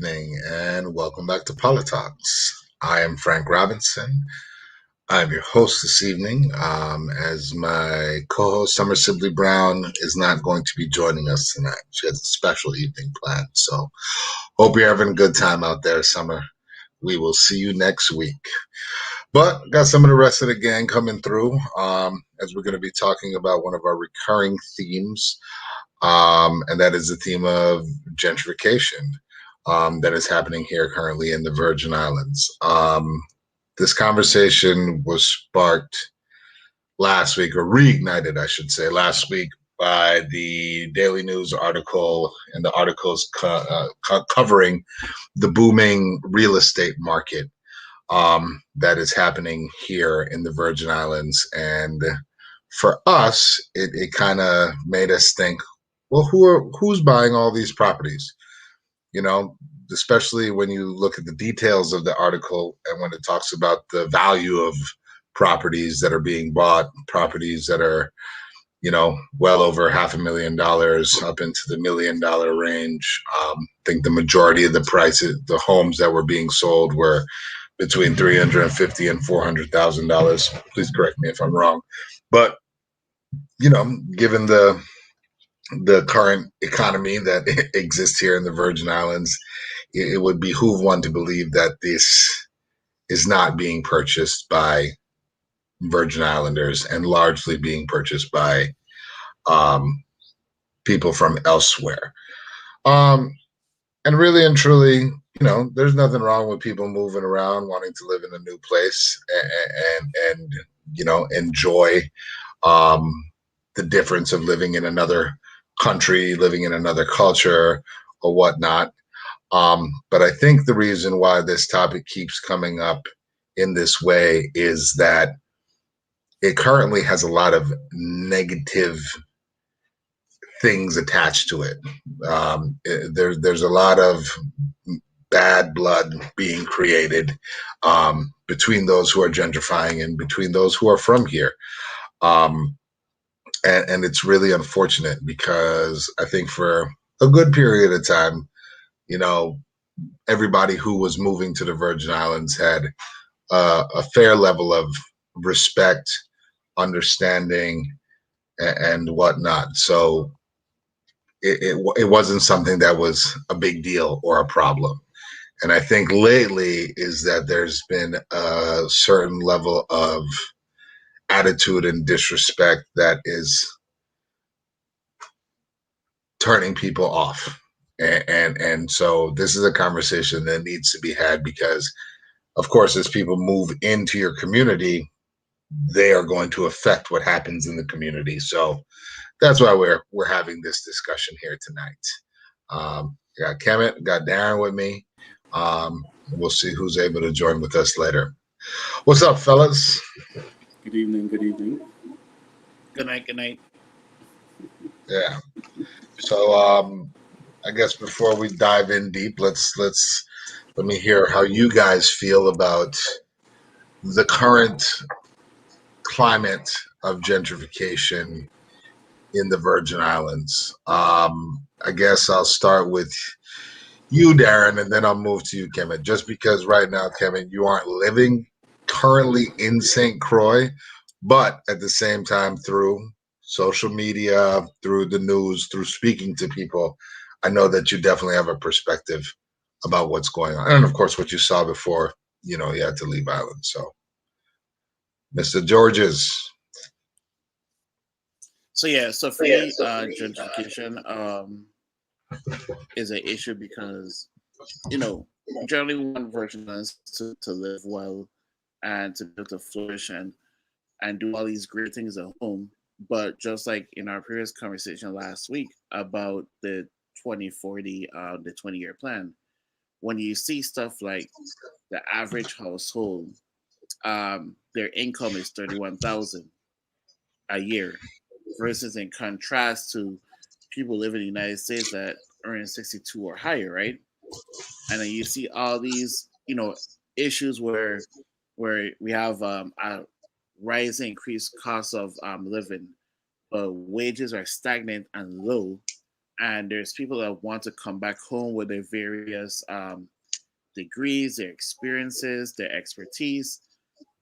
evening, and welcome back to PoliTalks. I am Frank Robinson. I'm your host this evening, as my co-host Summer Sibley Brown is not going to be joining us tonight. She has a special evening planned, so hope you're having a good time out there, Summer. We will see you next week. But got some of the rest of the gang coming through, as we're going to be talking about one of our recurring themes, and that is the theme of gentrification that is happening here currently in the Virgin Islands. This conversation was sparked last week, or reignited, I should say, last week by the Daily News article and the articles covering the booming real estate market that is happening here in the Virgin Islands. And for us, it kind of made us think, well, who's buying all these properties? You know, especially when you look at the details of the article and when it talks about the value of properties that are being bought, properties that are, well over $500,000 up into the $1 million range. I think the majority of the prices, the homes that were being sold were between $350,000 and $400,000. Please correct me if I'm wrong. But, given the current economy that exists here in the Virgin Islands, it would behoove one to believe that this is not being purchased by Virgin Islanders and largely being purchased by people from elsewhere. And really and truly, there's nothing wrong with people moving around, wanting to live in a new place and enjoy the difference of living in another country, living in another culture or whatnot. But I think the reason why this topic keeps coming up in this way is that it currently has a lot of negative things attached to it. There's a lot of bad blood being created between those who are gentrifying and between those who are from here. And it's really unfortunate because I think for a good period of time, everybody who was moving to the Virgin Islands had a fair level of respect, understanding, and whatnot. So it wasn't something that was a big deal or a problem. And I think lately is that there's been a certain level of attitude and disrespect that is turning people off. And so this is a conversation that needs to be had because, of course, as people move into your community, they are going to affect what happens in the community. So that's why we're having this discussion here tonight. Got Kemet, got Darren with me. We'll see who's able to join with us later. What's up, fellas? Good evening. Good evening. Good night. Good night. Yeah. So I guess before we dive in deep, let me hear how you guys feel about the current climate of gentrification in the Virgin Islands. I guess I'll start with you, Darren, and then I'll move to you, Kemet. Just because right now, Kemet, you aren't living currently in St. Croix, but at the same time, through social media, through the news, through speaking to people, I know that you definitely have a perspective about what's going on. And of course, what you saw before, you had to leave Ireland. So, Mr. Georges. So for me, gentrification is an issue because, generally one version is to live well and to be able to flourish and do all these great things at home. But just like in our previous conversation last week about the 2040, the 20-year plan, when you see stuff like the average household, their income is 31,000 a year, versus in contrast to people living in the United States that earn 62 or higher, right? And then you see all these, issues where we have a rising increased cost of living, but wages are stagnant and low, and there's people that want to come back home with their various degrees, their experiences, their expertise,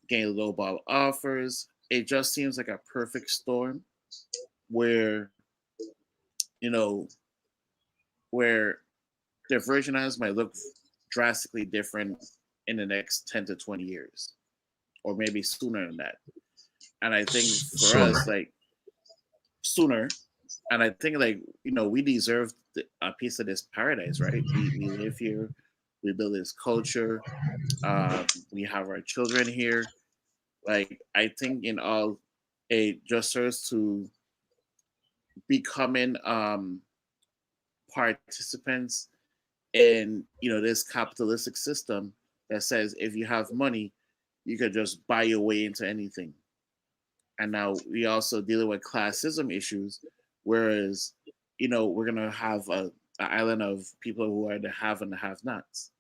getting lowball offers. It just seems like a perfect storm where, you know, where their version of us might look drastically different in the next 10 to 20 years, or maybe sooner than that. And I think for us, Sooner. like, sooner, and I think, like, we deserve a piece of this paradise, right? We live here, we build this culture, we have our children here. Like, I think in all, it just serves to becoming participants in this capitalistic system that says if you have money, you could just buy your way into anything. And now we also dealing with classism issues, whereas we're gonna have a island of people who are the have and the have-nots,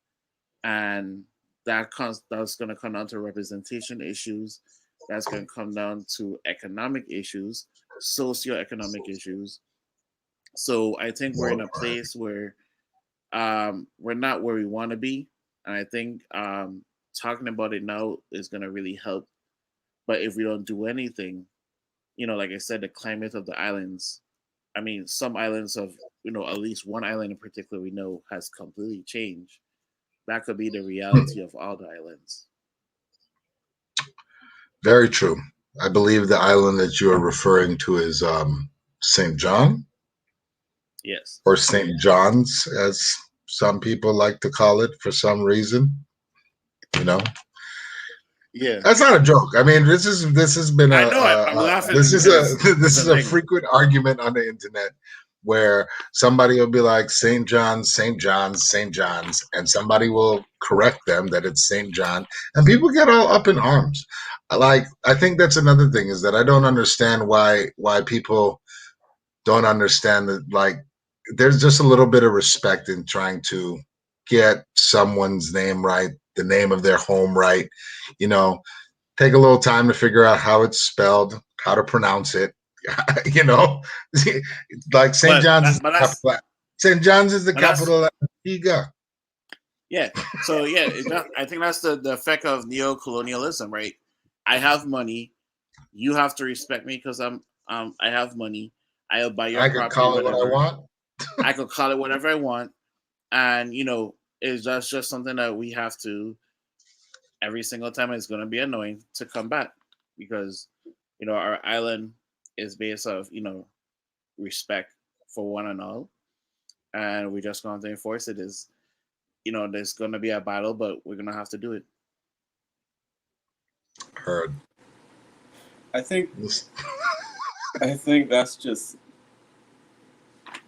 and that's gonna come down to representation issues. That's gonna come down to economic issues, socioeconomic issues. So I think we're in a place where we're not where we want to be, and I think talking about it now is gonna really help. But if we don't do anything, like I said, the climate of the islands. I mean, some islands of, at least one island in particular we know has completely changed. That could be the reality of all the islands. Very true. I believe the island that you are referring to is St. John, Yes. or St. John's, as some people like to call it for some reason. You know, Yeah. that's not a joke. I mean, this has been I know. I'm this laughing is a because this it's is a a thing. frequent argument on the internet where somebody will be like St. John's, St. John's, St. John's, and somebody will correct them that it's St. John, and people get all up in arms. Like, I think that's another thing, is that I don't understand why people don't understand that, like, there's just a little bit of respect in trying to get someone's name right, the name of their home right. You know, take a little time to figure out how it's spelled, how to pronounce it. you know, like St. But John's is that, but the that's capital. St. John's is the but that's capital of Antigua. yeah. So yeah, I think that's the effect of neo-colonialism, right? I have money. You have to respect me because I have money. I'll buy your I could property, call it what I whatever. want. I could call it whatever I want, and that's just something that we have to, every single time. It's going to be annoying to combat because our island is based off respect for one and all, and we're just going to enforce it. Is there's going to be a battle, but we're going to have to do it. Heard. I think I think that's just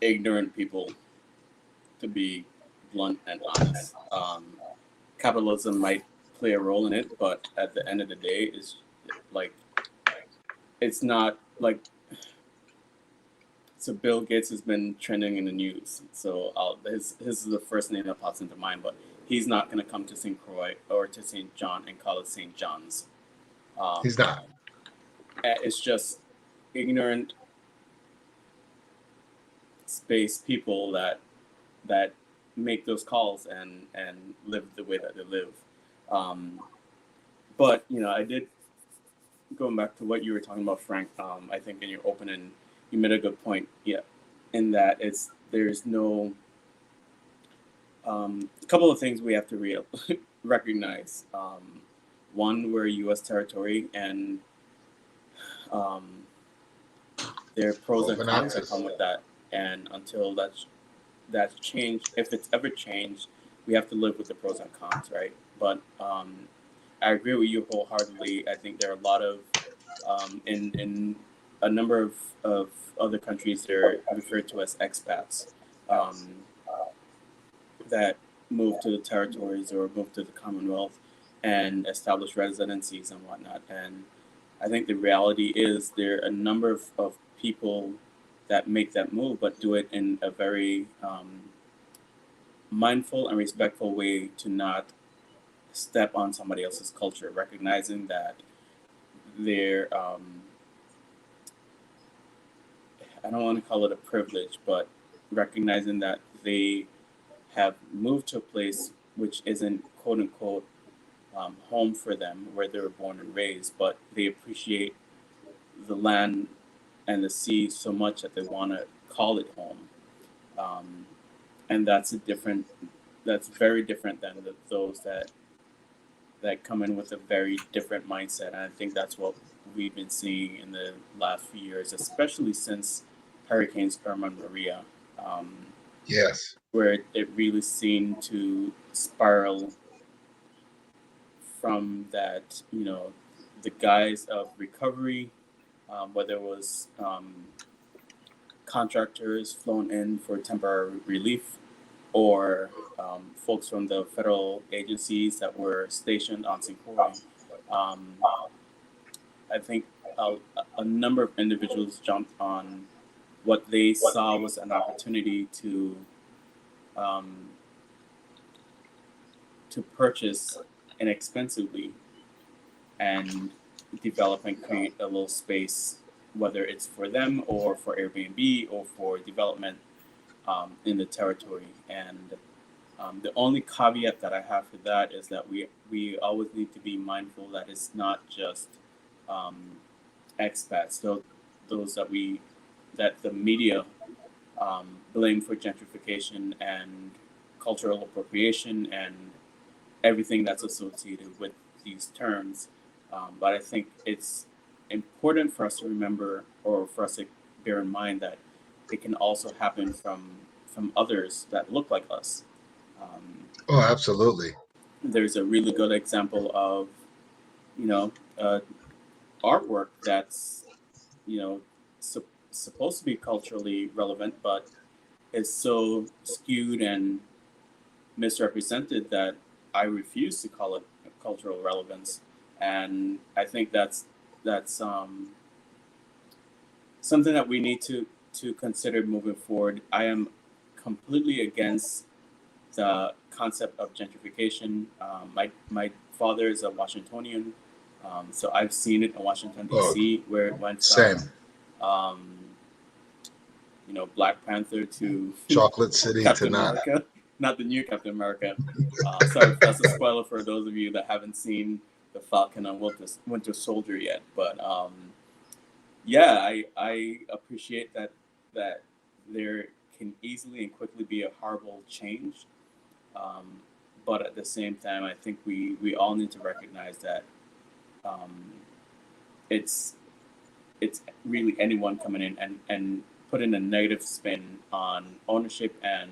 ignorant people, to be blunt and honest. Capitalism might play a role in it, but at the end of the day, like it's not like. So Bill Gates has been trending in the news. So his is the first name that pops into mind, but he's not going to come to St. Croix or to St. John and call it St. John's. He's not. It's just ignorant space people that make those calls and live the way that they live. But I did, going back to what you were talking about, Frank. I think in your opening, you made a good point. Yeah, in that there's no. A couple of things we have to recognize. One, we're U.S. territory, and there are pros and Open cons that access. come with that. And until that's changed, if it's ever changed, we have to live with the pros and cons, right? But I agree with you wholeheartedly. I think there are a lot of in a number of other countries, they're referred to as expats, that move to the territories or move to the Commonwealth and establish residencies and whatnot. And I think the reality is there are a number of people that make that move, but do it in a very mindful and respectful way, to not step on somebody else's culture, recognizing that they're, I don't want to call it a privilege, but recognizing that they have moved to a place which isn't quote unquote home for them, where they were born and raised, but they appreciate the land and the sea so much that they want to call it home. Um, and that's very different than those that come in with a very different mindset. And I think that's what we've been seeing in the last few years, especially since Hurricanes Irma and Maria, um, Yes. where it really seemed to spiral from that, the guise of recovery, whether it was contractors flown in for temporary relief or folks from the federal agencies that were stationed on St. Croix. Um, I think a number of individuals jumped on what they saw was an opportunity um, to purchase inexpensively and develop and create a little space, whether it's for them or for Airbnb or for development in the territory. And the only caveat that I have for that is that we always need to be mindful that it's not just um, expats, those that the media blame for gentrification and cultural appropriation and everything that's associated with these terms. But I think it's important for us to remember, or for us to bear in mind, that it can also happen from others that look like us. Um, Oh, absolutely. there's a really good example of, you know, uh, artwork that's, you know, supposed to be culturally relevant, but is so skewed and misrepresented that I refuse to call it cultural relevance. And I think that's something that we need to consider moving forward. I am completely against the concept of gentrification. My father is a Washingtonian, so I've seen it in Washington Oh, D.C. where it went same. from um, Black Panther to Chocolate City to Captain not. America, not the new Captain America. Sorry, that's a spoiler for those of you that haven't seen the Falcon and Winter Soldier yet. But yeah, I appreciate that there can easily and quickly be a horrible change. Um, but at the same time, I think we all need to recognize that um, it's it's really anyone coming in and putting a negative spin on ownership and,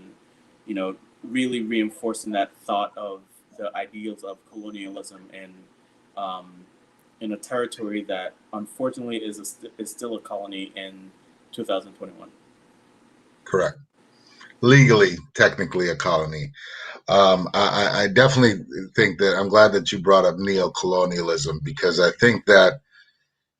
really reinforcing that thought of the ideals of colonialism um, in a territory that unfortunately is still a colony in 2021. Correct. Legally, technically a colony. I definitely think that I'm glad that you brought up neo-colonialism because I think that,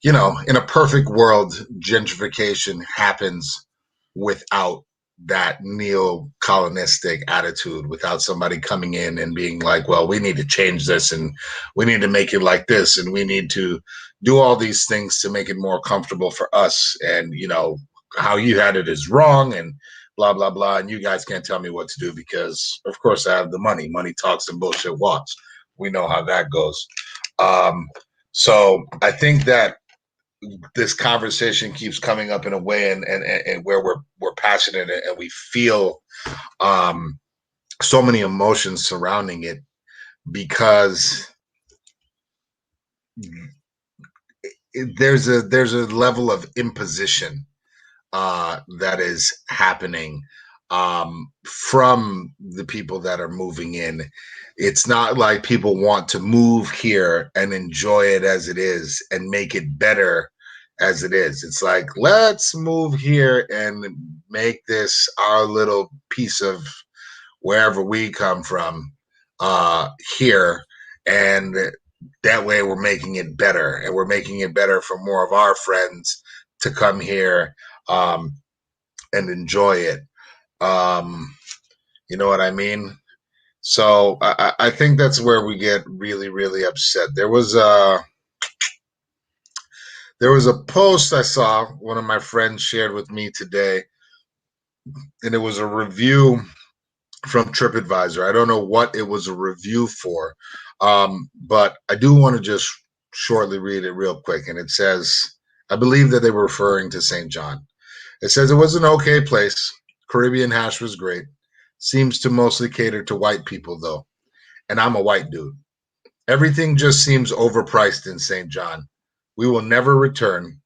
in a perfect world, gentrification happens without that neo-colonistic attitude, without somebody coming in and being like, well, we need to change this and we need to make it like this and we need to do all these things to make it more comfortable for us. And, how you had it is wrong and blah, blah, blah. And you guys can't tell me what to do because, of course, I have the money. Money talks and bullshit walks. We know how that goes. So I think that this conversation keeps coming up in a way and where we're passionate and we feel um, so many emotions surrounding it because there's a level of imposition that is happening from the people that are moving in. It's not like people want to move here and enjoy it as it is and make it better as it is. It's like, let's move here and make this our little piece of wherever we come from uh, here. And that way we're making it better and we're making it better for more of our friends to come here um, and enjoy it. Um, you know what I mean? So I think that's where we get really, really upset. There was a post I saw one of my friends shared with me today and it was a review from TripAdvisor. I don't know what it was a review for, but I do want to just shortly read it real quick. And it says, I believe that they were referring to St. John. It says it was an okay place. Caribbean hash was great. Seems to mostly cater to white people, though. And I'm a white dude. Everything just seems overpriced in St. John. We will never return.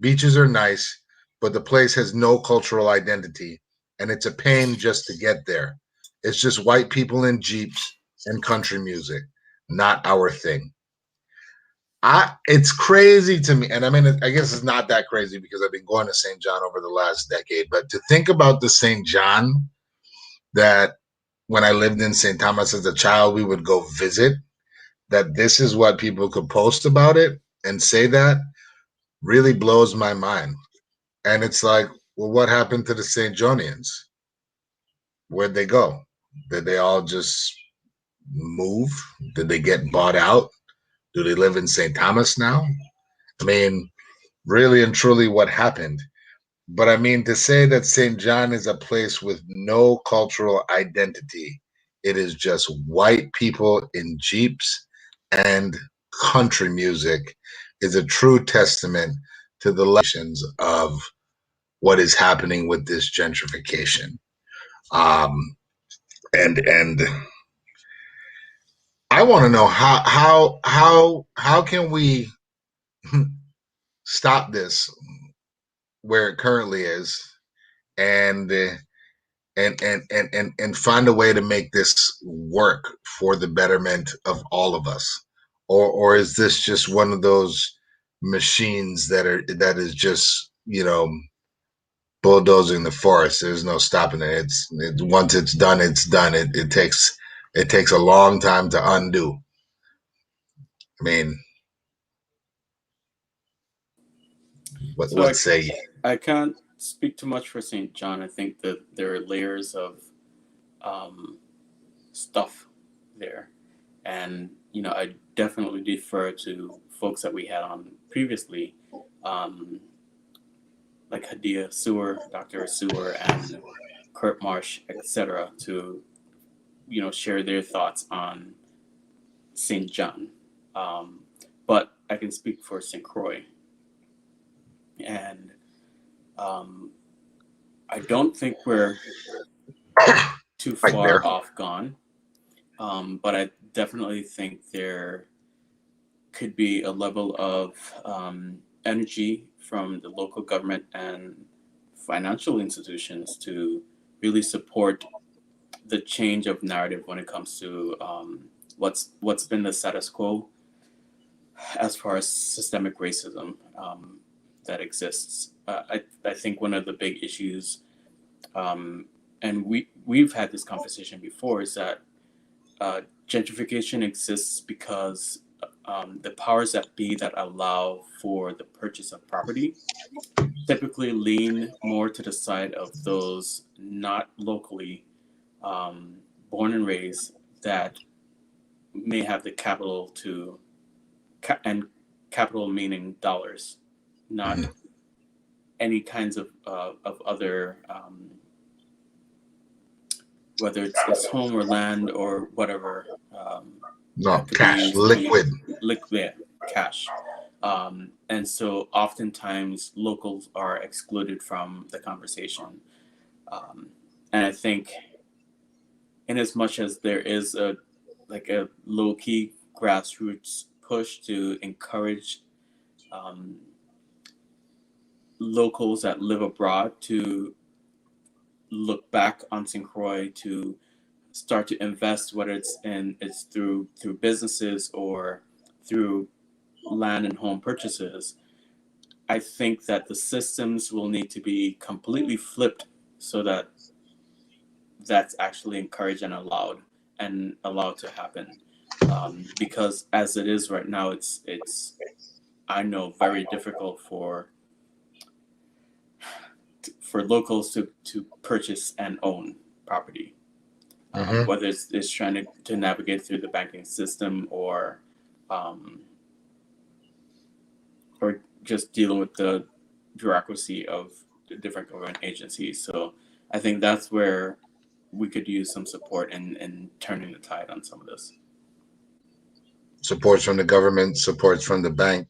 Beaches are nice, but the place has no cultural identity, and it's a pain just to get there. It's just white people in Jeeps and country music, not our thing. It's crazy to me, and I mean, I guess it's not that crazy because I've been going to St. John over the last decade. But to think about the St. John that when I lived in St. Thomas as a child, we would go visit, that this is what people could post about it and say that really blows my mind. And it's like, well, what happened to the St. Johnians? Where'd they go? Did they all just move? Did they get bought out? Do they live in St. Thomas now? I mean, really and truly, what happened? But I mean, to say that St. John is a place with no cultural identity, it is just white people in Jeeps and country music, is a true testament to the lessons of what is happening with this gentrification. Um, and I want to know how can we stop this where it currently is, and and find a way to make this work for the betterment of all of us, or is this just one of those machines that is just bulldozing the forest? There's no stopping it. Once it's done, it's done. It takes a long time to undo. I mean, So what say you? I can't speak too much for St. John. I think that there are layers of stuff there, and I definitely defer to folks that we had on previously, um, like Hadia Sewer, Dr. Sewer, and Kurt Marsh, etc., to share their thoughts on St. John. Um, but I can speak for St. Croix, and um, I don't think we're too Right far there. off gone, but I definitely think there could be a level of energy from the local government and financial institutions to really support the change of narrative when it comes to what's been the status quo as far as systemic racism that exists. I think one of the big issues, and we've had this conversation before, is that gentrification exists because the powers that be that allow for the purchase of property typically lean more to the side of those not locally um, born and raised that may have the capital and capital meaning dollars, not Mhm. any kinds of other whether it's home or land or whatever No, that could be cash, used to be liquid. liquid cash. And so oftentimes locals are excluded from the conversation. Um, and I think in as much as there is a low key grassroots push to encourage um, locals that live abroad to look back on St. Croix, to start to invest, whether it's through businesses or through land and home purchases. I think that the systems will need to be completely flipped so that that's actually encouraged and allowed to happen. Because as it is right now, it's I know very difficult for locals to purchase and own property, Hmm. whether it's trying to navigate through the banking system um, or just dealing with the bureaucracy of the different government agencies. So I think that's where we could use some support in turning the tide on some of this. Supports from the government, supports from the bank,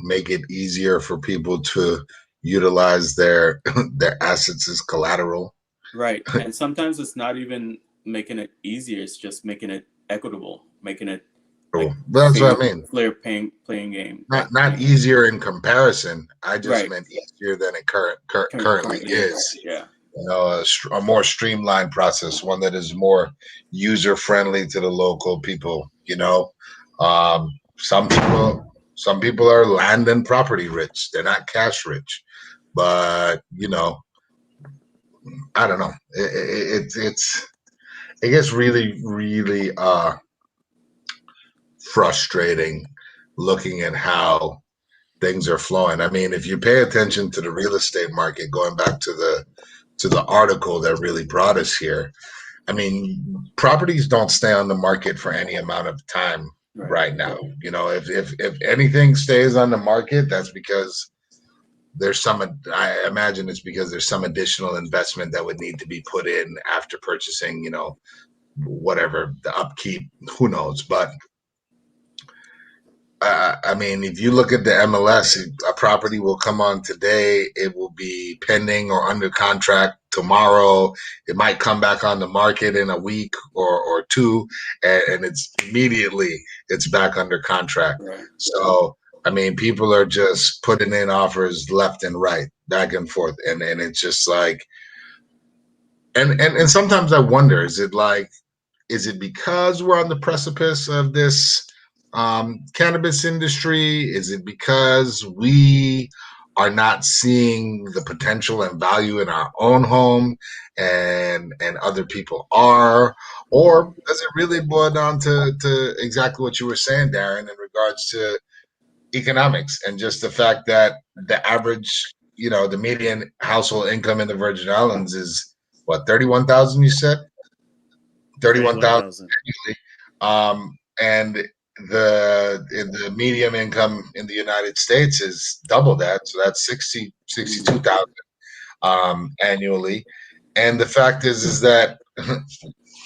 make it easier for people to utilize their their assets as collateral. Right. And sometimes it's not even making it easier, it's just making it equitable, making it like That's what I mean. fair playing game. Not easier in comparison. I just Right. meant easier than it currently is. Yeah. A more streamlined process, one that is more user friendly to the local people. Some people are land and property rich. They're not cash rich, but I don't know. It gets really, really frustrating looking at how things are flowing. I mean, if you pay attention to the real estate market, going back to the article that really brought us here, I mean, properties don't stay on the market for any amount of time right now. If anything stays on the market, that's because I imagine it's because there's some additional investment that would need to be put in after purchasing, whatever the upkeep, who knows. But I mean, if you look at the MLS, a property will come on today. It will be pending or under contract tomorrow. It might come back on the market in a week or two, and it's back under contract. Right. So, I mean, people are just putting in offers left and right, back and forth, and it's just like, and sometimes I wonder, is it because we're on the precipice of this cannabis industry? Is it because we are not seeing the potential and value in our own home and other people are? Or does it really boil down to exactly what you were saying, Darren, in regards to economics and just the fact that the average, the median household income in the Virgin Islands is what, 31,000 you said? 31,000. And the medium income in the United States is double that, so that's 62,000 annually. And the fact is that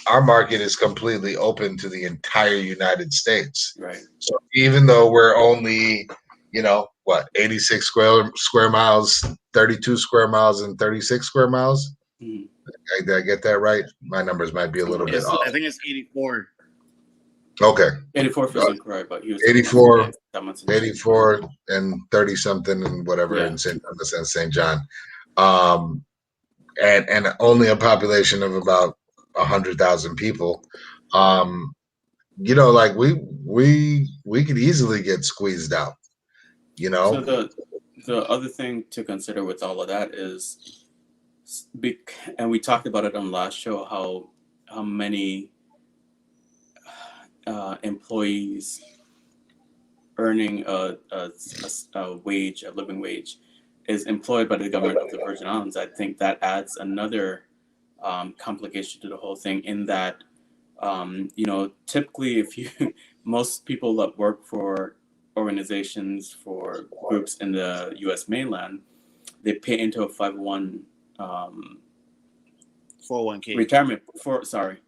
our market is completely open to the entire United States. Right. So even though we're only, 86 square miles, 32 square miles, and 36 square miles. Did I get that right? My numbers might be a little bit off. I think it's 84. Okay. 84% correct, but he was 84 and 30 something and whatever in St. Thomas and St. John. And only a population of about 100,000 people. Like we could easily get squeezed out, So the other thing to consider with all of that is, and we talked about it on the last show, how many employees earning a wage, a living wage, is employed by the government of the Virgin Islands. I think that adds another complication to the whole thing, in that typically most people that work for organizations, for groups in the U.S. mainland, they pay into a 401k retirement 401k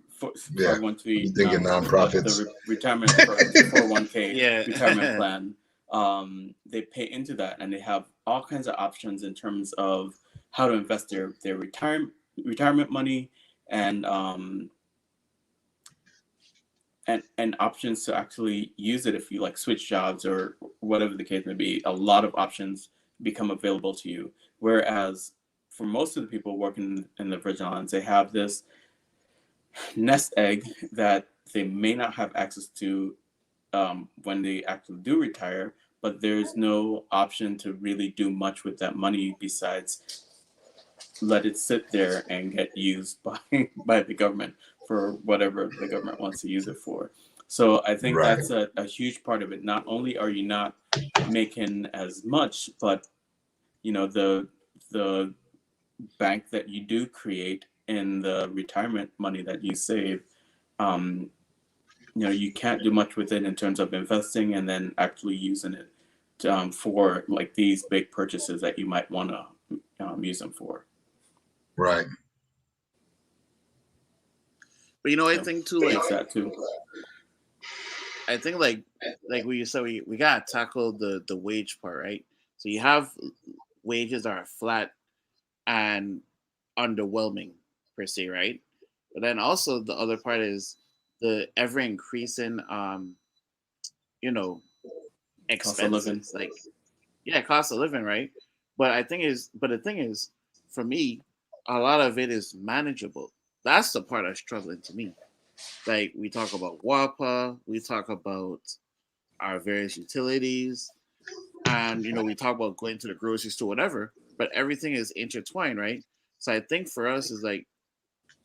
nonprofits. The retirement 401k retirement plan. They pay into that, and they have all kinds of options in terms of how to invest their retirement money, and options to actually use it if you switch jobs or whatever the case may be. A lot of options become available to you. Whereas for most of the people working in the Virgin Islands, they have this nest egg that they may not have access to when they actually do retire, but there's no option to really do much with that money besides let it sit there and get used by the government for whatever the government wants to use it for. So I think that's a huge part of it. Not only are you not making as much, but the bank that you do create and the retirement money that you save, you can't do much with it in terms of investing and then actually using it for these big purchases that you might want to use them for. Right. But I So think too, there's that too. I think like we said, we gotta tackle the wage part, right? So you have wages that are flat and underwhelming per se, right? But then also the other part is the ever increasing you know Cost of living. expenses, like yeah, cost of living, right? But the thing is, for me, a lot of it is manageable. That's the part that's struggling to me. Like we talk about WAPA, we talk about our various utilities, and we talk about going to the grocery store, whatever. But everything is intertwined, right? So I think for us is like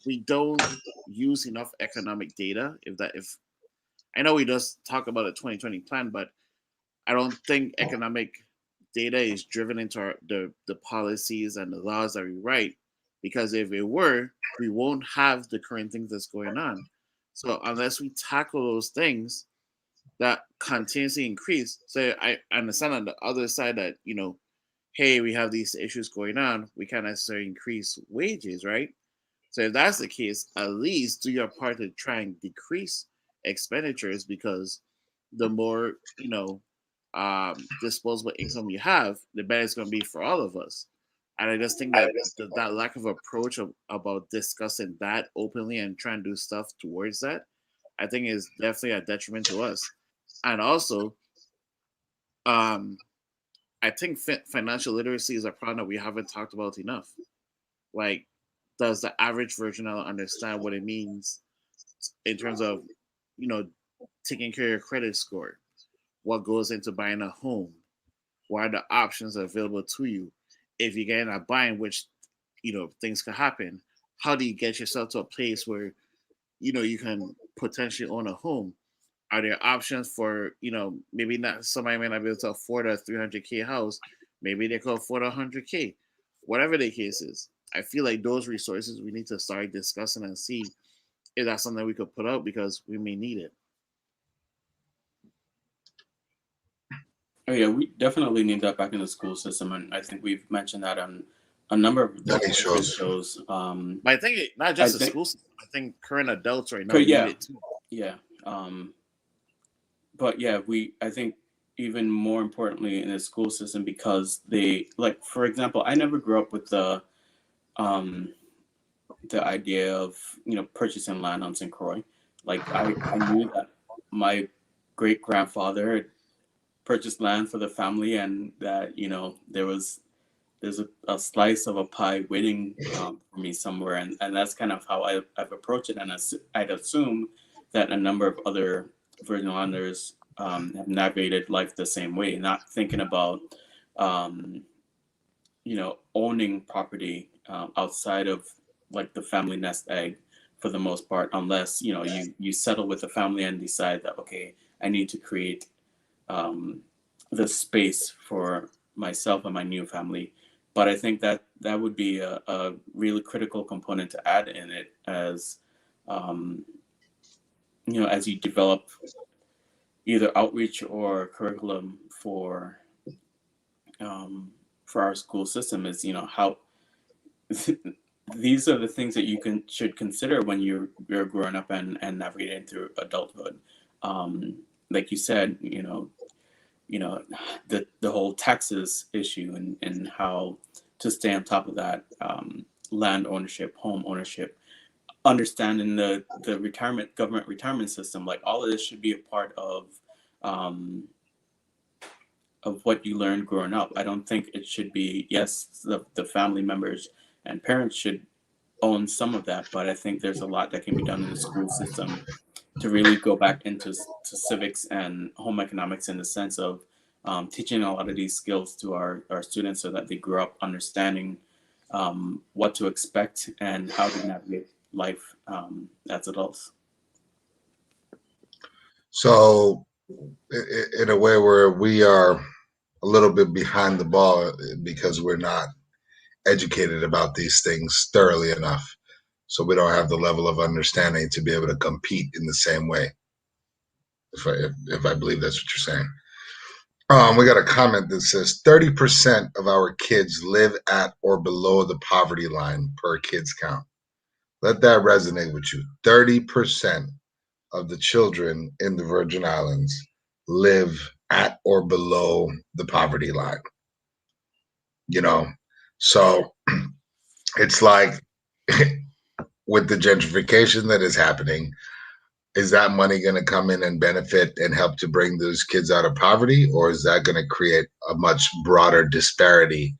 we don't use enough economic data. If I know we just talk about a 2020 plan, but I don't think economic data is driven into the policies and the laws that we write, because if it were, we won't have the current things that's going on. So unless we tackle those things that continuously increase, so I understand on the other side that hey, we have these issues going on, we can't necessarily increase wages, right? So if that's the case, at least do your part to try and decrease expenditures, because the more disposable income you have, the better it's going to be for all of us. And I just think that that lack of approach about discussing that openly and trying to do stuff towards that, I think is definitely a detriment to us. And also, um, I think financial literacy is a problem that we haven't talked about enough. Like, does the average virgin understand what it means in terms of, you know, taking care of your credit score? What goes into buying a home? What are the options available to you? If you get in a bind, which, things could happen, how do you get yourself to a place where, you can potentially own a home? Are there options for, maybe not, somebody may not be able to afford a 300K house, maybe they could afford 100K, whatever the case is. I feel like those resources we need to start discussing and see if that's something we could put out, because we may need it. Oh yeah, we definitely need that back in the school system, and I think we've mentioned that on a number of Many different shows. shows. But I think not I just the think, school system. I think current adults right now need yeah, it too. yeah, but yeah, I think even more importantly in the school system, because they, like, for example, I never grew up with um, the idea of purchasing land on St. Croix. Like I knew that my great grandfather purchased land for the family, and that there's a slice of a pie waiting for me somewhere, and that's kind of how I've approached it, and I'd assume that a number of other Virgin Islanders have navigated life the same way, not thinking about um, owning property outside of like the family nest egg for the most part, unless you settle with the family and decide that, okay, I need to create um, the space for myself and my new family. But I think that that would be a really critical component to add in it, as um, as you develop either outreach or curriculum um, for our school system, is how these are the things that you should consider when you're growing up and navigating through adulthood. Um, like you said, the whole taxes issue, and how to stay on top of that, land ownership, home ownership, understanding the government retirement system. Like, all of this should be a part um, of what you learned growing up. I don't think it should be, yes, the family members and parents should own some of that, but I think there's a lot that can be done in the school system to really go back into to civics and home economics, in the sense of teaching a lot of these skills to our students, so that they grow up understanding what to expect and how to navigate life as adults. So, in a way where we are a little bit behind the ball because we're not educated about these things thoroughly enough. So we don't have the level of understanding to be able to compete in the same way. If I believe that's what you're saying. We got a comment that says 30% of our kids live at or below the poverty line per kids count. Let that resonate with you. 30% of the children in the Virgin Islands live at or below the poverty line. You know, so it's like with the gentrification that is happening, is that money going to come in and benefit and help to bring those kids out of poverty, or is that going to create a much broader disparity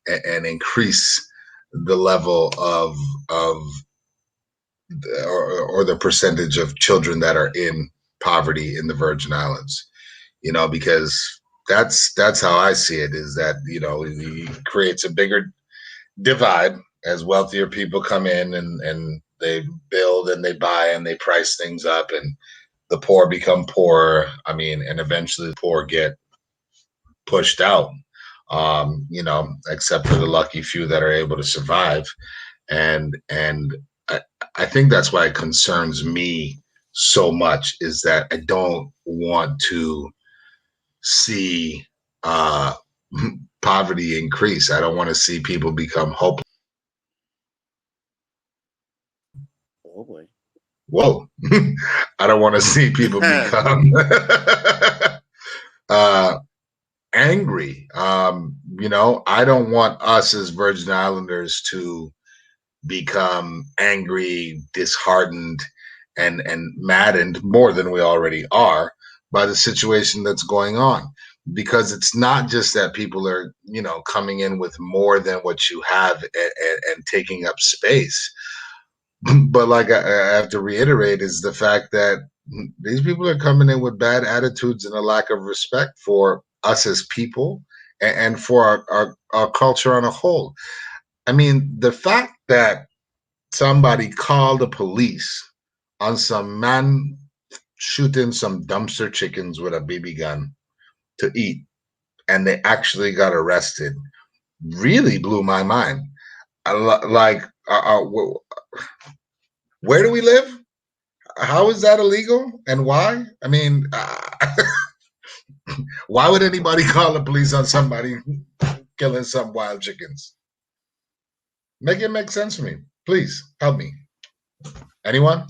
and increase the level of or the percentage of children that are in poverty in the Virgin Islands? Because that's how I see it. Is that it creates a bigger divide as wealthier people come in and they build and they buy and they price things up, and the poor become poorer. I mean, and eventually the poor get pushed out. Except for the lucky few that are able to survive. And I think that's why it concerns me so much, is that I don't want to see poverty increase. I don't want to see people become hopeless. Oh boy. Whoa. I don't want to see people become angry. I don't want us as Virgin Islanders to become angry, disheartened, and maddened more than we already are by the situation that's going on. Because it's not just that people are, coming in with more than what you have and taking up space. But like I have to reiterate is the fact that these people are coming in with bad attitudes and a lack of respect for us as people and for our culture on a whole. I mean, the fact that somebody called the police on some man shooting some dumpster chickens with a BB gun to eat, and they actually got arrested, really blew my mind. Like, where do we live? How is that illegal, and why? I mean, why would anybody call the police on somebody killing some wild chickens? Make it make sense for me. Please help me. Anyone?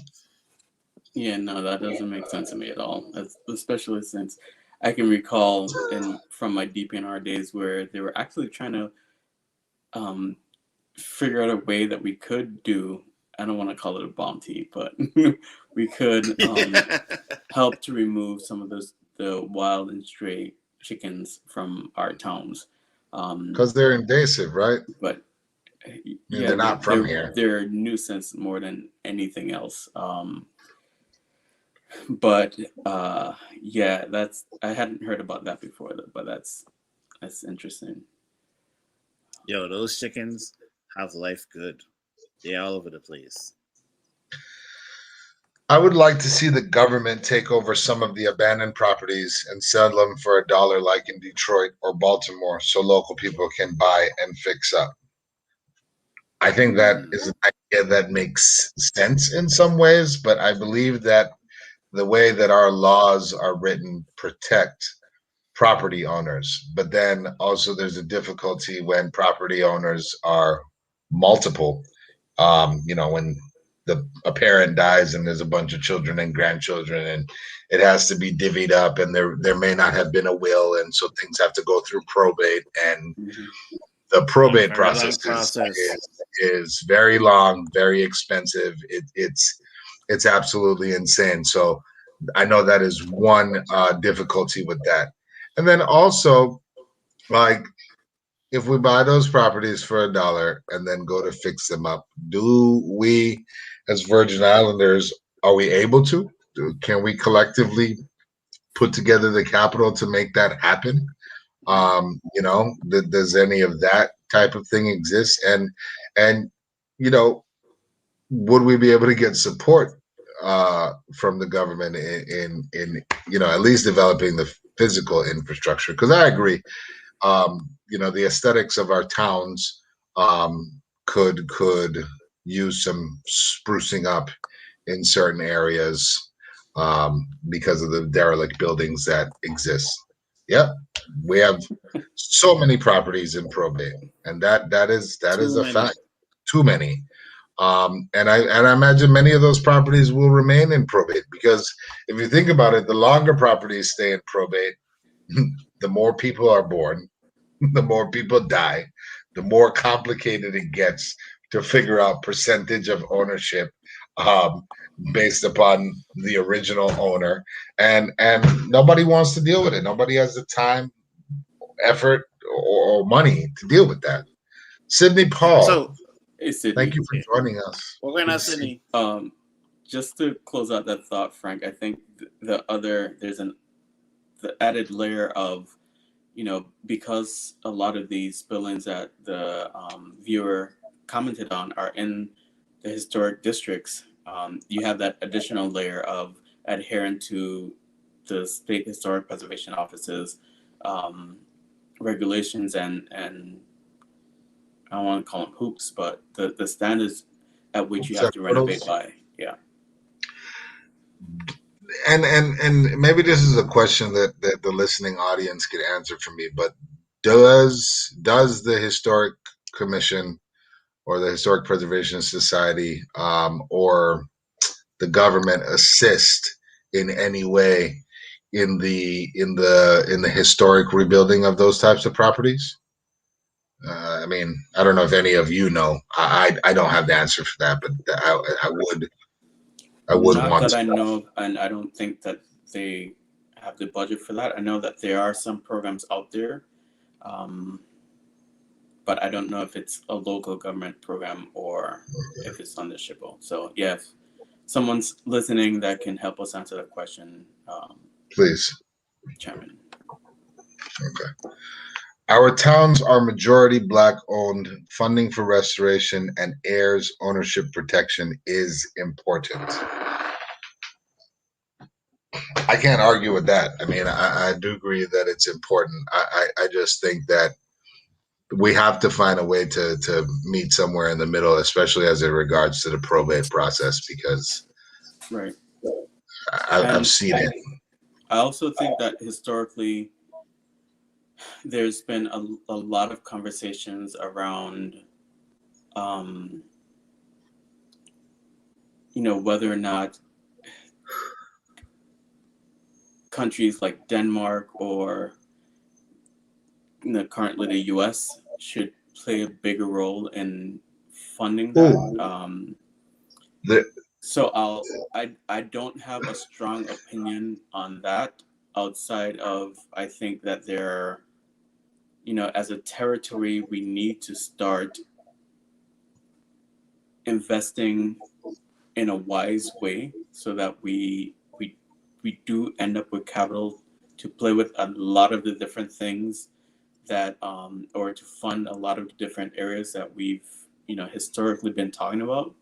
Yeah, no, that doesn't make sense to me at all. Especially since I can recall from my DPNR days where they were actually trying to figure out a way that we could do. I don't want to call it a bounty, but we could help to remove some of the wild and stray chickens from our towns. Because they're invasive, right? But And they're not from here. They're a nuisance more than anything else. But yeah, I hadn't heard about that before, but that's interesting. Yo, those chickens have life good. They're all over the place. I would like to see the government take over some of the abandoned properties and sell them for $1, like in Detroit or Baltimore, so local people can buy and fix up. I think that is an idea that makes sense in some ways, but I believe that the way that our laws are written protect property owners. But then also there's a difficulty when property owners are multiple. When a parent dies and there's a bunch of children and grandchildren, and it has to be divvied up, and there may not have been a will, and so things have to go through probate, and the probate process is very long, very expensive. It's absolutely insane. So I know that is one difficulty with that. And then also, like, if we buy those properties for $1 and then go to fix them up, do we, as Virgin Islanders, are we able to? Can we collectively put together the capital to make that happen? Does any of that type of thing exist? And would we be able to get support from the government in at least developing the physical infrastructure? Because I agree, the aesthetics of our towns could use some sprucing up in certain areas because of the derelict buildings that exist. Yep, we have so many properties in probate, and that is Too a many. fact. Too many. And I imagine many of those properties will remain in probate because if you think about it, the longer properties stay in probate, the more people are born, the more people die, the more complicated it gets to figure out percentage of ownership um, based upon the original owner, and nobody wants to deal with it. Nobody has the time, effort, or money to deal with that. Sydney Paul, So, Hey, thank Sydney. you for joining us. what can Good I to see you. say? Just to close out that thought, Frank, I think there's the added layer of, because a lot of these buildings that the viewer commented on are in the historic districts, you have that additional layer of adherent to the state historic preservation office's regulations and I don't want to call them hoops, but the standards at which you have to renovate by. Yeah. And maybe this is a question that the listening audience could answer for me, but does the historic commission or the historic preservation society or the government assist in any way in the historic rebuilding of those types of properties? I mean, I don't know if any of you know. I don't have the answer for that, but I would Not want that to I know. know of, and I don't think that they have the budget for that. I know that there are some programs out there, um, but I don't know if it's a local government program or if it's on the SHPO. So, yeah, if someone's listening that can help us answer that question, Please. Chairman. Okay. Our towns are majority Black owned. Funding for restoration and heirs ownership protection is important. I can't argue with that. I mean, I do agree that it's important. I just think that we have to find a way to meet somewhere in the middle, especially as it regards to the probate process, because Right. I've And seen it. I also think that historically, there's been a lot of conversations around, um, whether or not countries like Denmark or currently the U.S. should play a bigger role in funding that. Ooh, the, So I don't have a strong opinion on that outside of I think that there, as a territory, we need to start investing in a wise way so that we do end up with capital to play with a lot of the different things that or to fund a lot of the different areas that we've historically been talking about.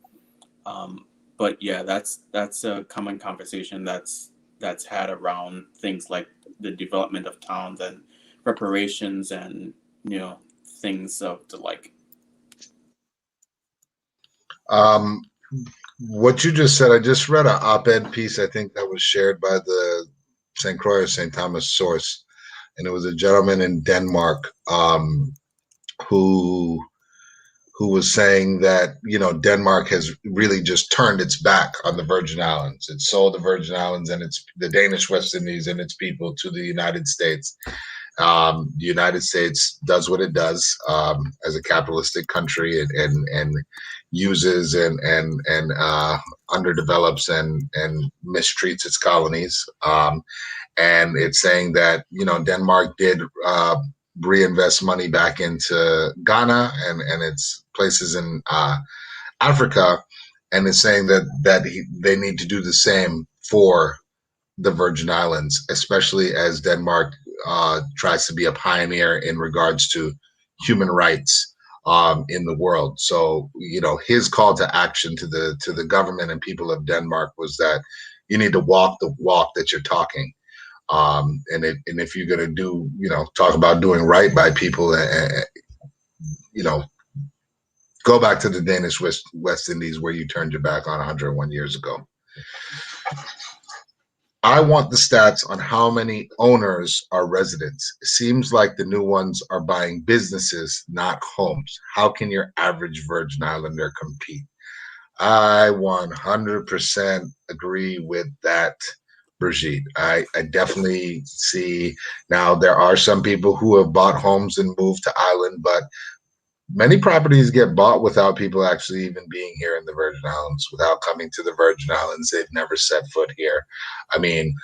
Um, but yeah, that's a common conversation that's had around things like the development of towns and reparations and things of the like. um, what you just said, I just read an op-ed piece. I think that was shared by the St. Croix or St. Thomas source, and it was a gentleman in Denmark who was saying that Denmark has really just turned its back on the Virgin Islands. It sold the Virgin Islands and its the Danish West Indies and its people to the United States. The United States does what it does as a capitalistic country and uses and underdevelops and mistreats its colonies. And it's saying that Denmark did reinvest money back into Ghana and its places in Africa, and it's saying that they need to do the same for the Virgin Islands, especially as Denmark tries to be a pioneer in regards to human rights in the world. So, his call to action to the government and people of Denmark was that you need to walk the walk that you're talking. And if you're going to talk about doing right by people, you know, go back to the Danish West Indies where you turned your back on 101 years ago. I want the stats on how many owners are residents. It seems like the new ones are buying businesses, not homes. How can your average Virgin Islander compete? I 100% agree with that, Brigitte. I definitely see now there are some people who have bought homes and moved to Island, but many properties get bought without people actually even being here in the Virgin Islands, without coming to the Virgin Islands. They've never set foot here. I mean,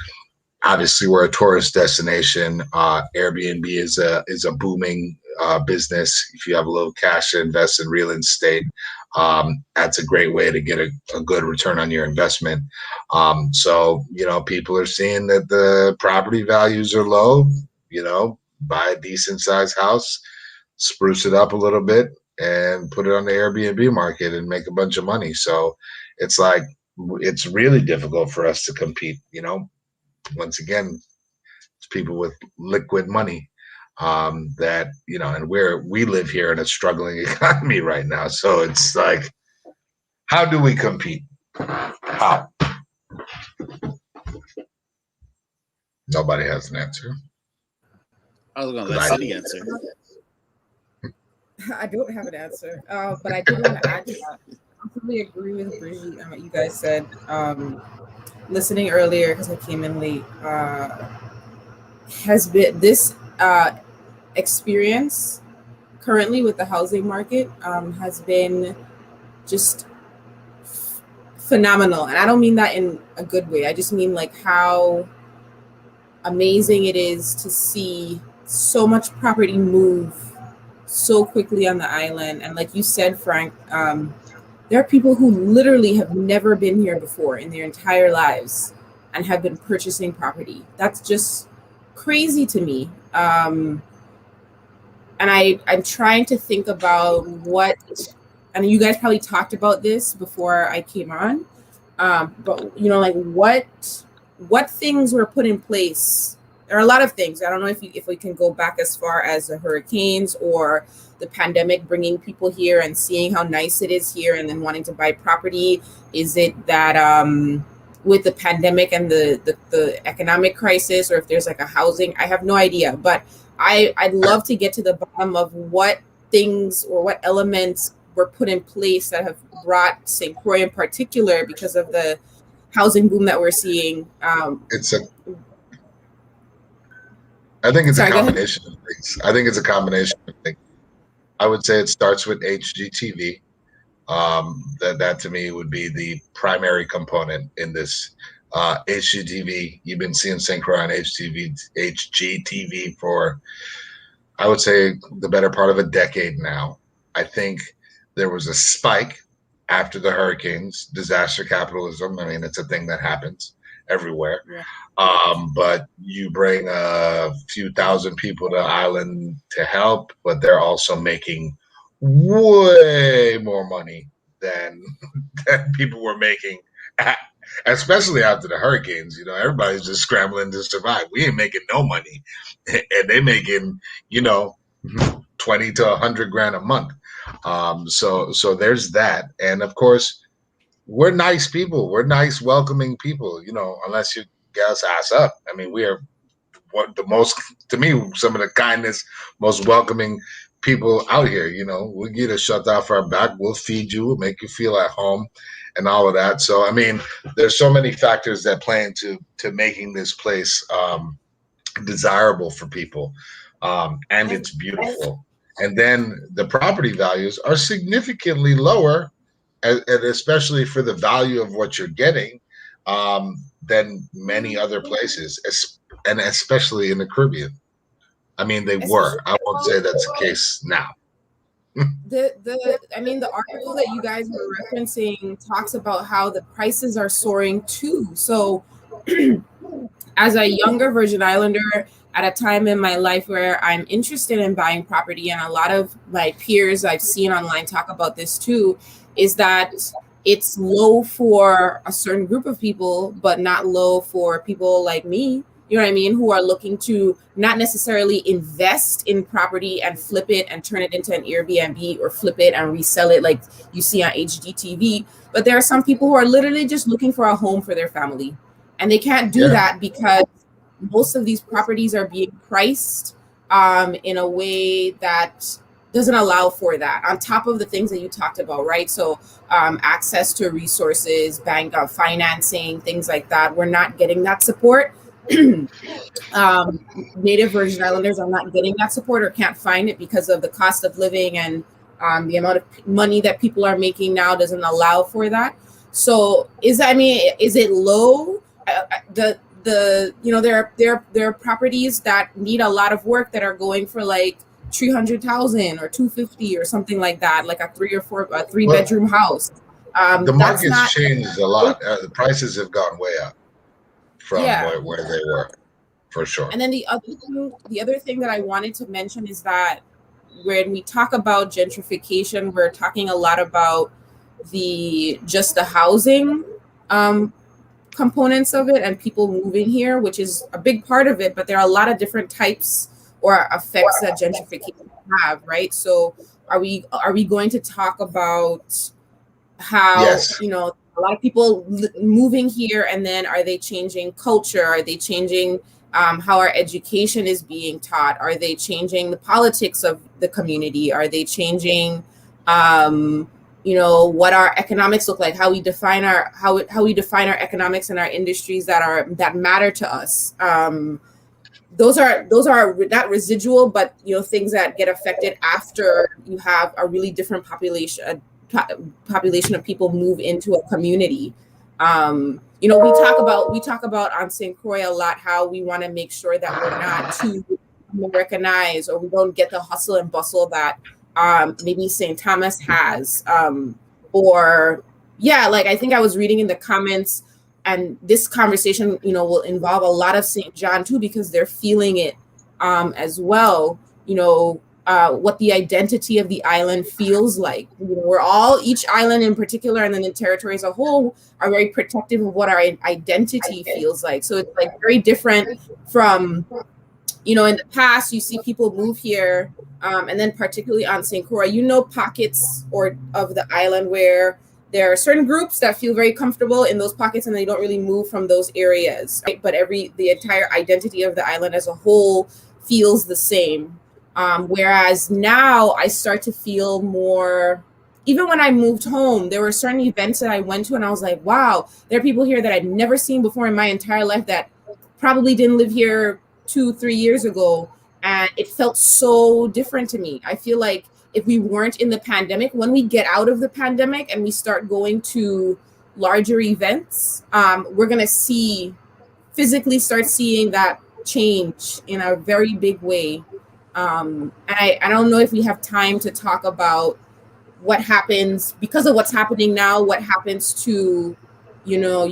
obviously we're a tourist destination. Airbnb is a booming business. If you have a little cash to invest in real estate, that's a great way to get a good return on your investment. So people are seeing that the property values are low. Buy a decent sized house, spruce it up a little bit, and put it on the Airbnb market and make a bunch of money. So it's like it's really difficult for us to compete. Once again, it's people with liquid money that and we live here in a struggling economy right now. So it's like, how do we compete? How? Nobody has an answer. I was going to let City answer. I don't have an answer, but I did want to add to that. I completely agree with Brigitte on what you guys said. Listening earlier because I came in late, has been this experience currently with the housing market has been just phenomenal, and I don't mean that in a good way. I just mean like how amazing it is to see so much property move so quickly on the island. And like you said, Frank, there are people who literally have never been here before in their entire lives and have been purchasing property. That's just crazy to me. And I'm trying to think about what, and you guys probably talked about this before I came on, but like what things were put in place. There are a lot of things. I don't know if we can go back as far as the hurricanes or the pandemic bringing people here and seeing how nice it is here and then wanting to buy property. Is it that with the pandemic and the economic crisis, or if there's like a housing, I have no idea. But I'd love to get to the bottom of what things or what elements were put in place that have brought St. Croix in particular, because of the housing boom that we're seeing. I think it's a combination of things. I think it's a combination of things. I would say it starts with HGTV. That to me would be the primary component in this. HGTV, you've been seeing St. Croix on HGTV for, I would say, the better part of a decade now. I think there was a spike after the hurricanes, disaster capitalism. I mean, it's a thing that happens everywhere. Yeah. But you bring a few thousand people to the island to help, but they're also making way more money than people were making, especially after the hurricanes. Everybody's just scrambling to survive. We ain't making no money, and they making 20 to 100 grand a month. So there's that, and of course, we're nice people. We're nice, welcoming people. Unless you get us ass up. I mean, we are to me, some of the kindest, most welcoming people out here. We'll get a shut off our back. We'll feed you, we'll make you feel at home, and all of that. So, I mean, there's so many factors that play into making this place desirable for people, and it's beautiful. And then the property values are significantly lower, and especially for the value of what you're getting, than many other places, and especially in the Caribbean. I mean, they were. I won't say that's the case now. The article that you guys were referencing talks about how the prices are soaring too. So as a younger Virgin Islander, at a time in my life where I'm interested in buying property, and a lot of my peers I've seen online talk about this too, is that it's low for a certain group of people, but not low for people like me, you know what I mean, who are looking to not necessarily invest in property and flip it and turn it into an Airbnb, or flip it and resell it like you see on HGTV. But there are some people who are literally just looking for a home for their family. And they can't do that because most of these properties are being priced in a way that doesn't allow for that, on top of the things that you talked about, right? So access to resources, bank financing, things like that. We're not getting that support. Native Virgin Islanders are not getting that support or can't find it because of the cost of living, and the amount of money that people are making now doesn't allow for that. So is it low? There are properties that need a lot of work that are going for like 300,000 or 250 or something like that, like a three bedroom house. The market's changed a lot. The prices have gone way up from where they were, for sure. And then the other thing that I wanted to mention is that when we talk about gentrification, we're talking a lot about the housing components of it and people moving here, which is a big part of it, but there are a lot of different types or effects that gentrification have, right? So are we going to talk about how, you know, a lot of people moving here, and then are they changing culture? Are they changing how our education is being taught? Are they changing the politics of the community? Are they changing you know, what our economics look like, how we define our economics and our industries that matter to us? Those are not residual, but you know, things that get affected after you have a really different population of people move into a community. You know, we talk about on St. Croix a lot how we want to make sure that we're not too Americanized, or we don't get the hustle and bustle that maybe St. Thomas has, like I think I was reading in the comments, and this conversation, you know, will involve a lot of St. John too, because they're feeling it as well. You know, what the identity of the island feels like. You know, each island in particular, and then the territory as a whole, are very protective of what our identity feels like. So it's like very different from, you know, in the past, you see people move here, and then particularly on St. Croix, you know, pockets of the island where there are certain groups that feel very comfortable in those pockets and they don't really move from those areas, right? But the entire identity of the island as a whole feels the same. Whereas now I start to feel more, even when I moved home, there were certain events that I went to and I was like, wow, there are people here that I'd never seen before in my entire life that probably didn't live here 2-3 years ago, and it felt so different to me. I feel like if we weren't in the pandemic, when we get out of the pandemic and we start going to larger events, we're going to physically start seeing that change in a very big way. And I don't know if we have time to talk about what happens because of what's happening now, what happens to, you know,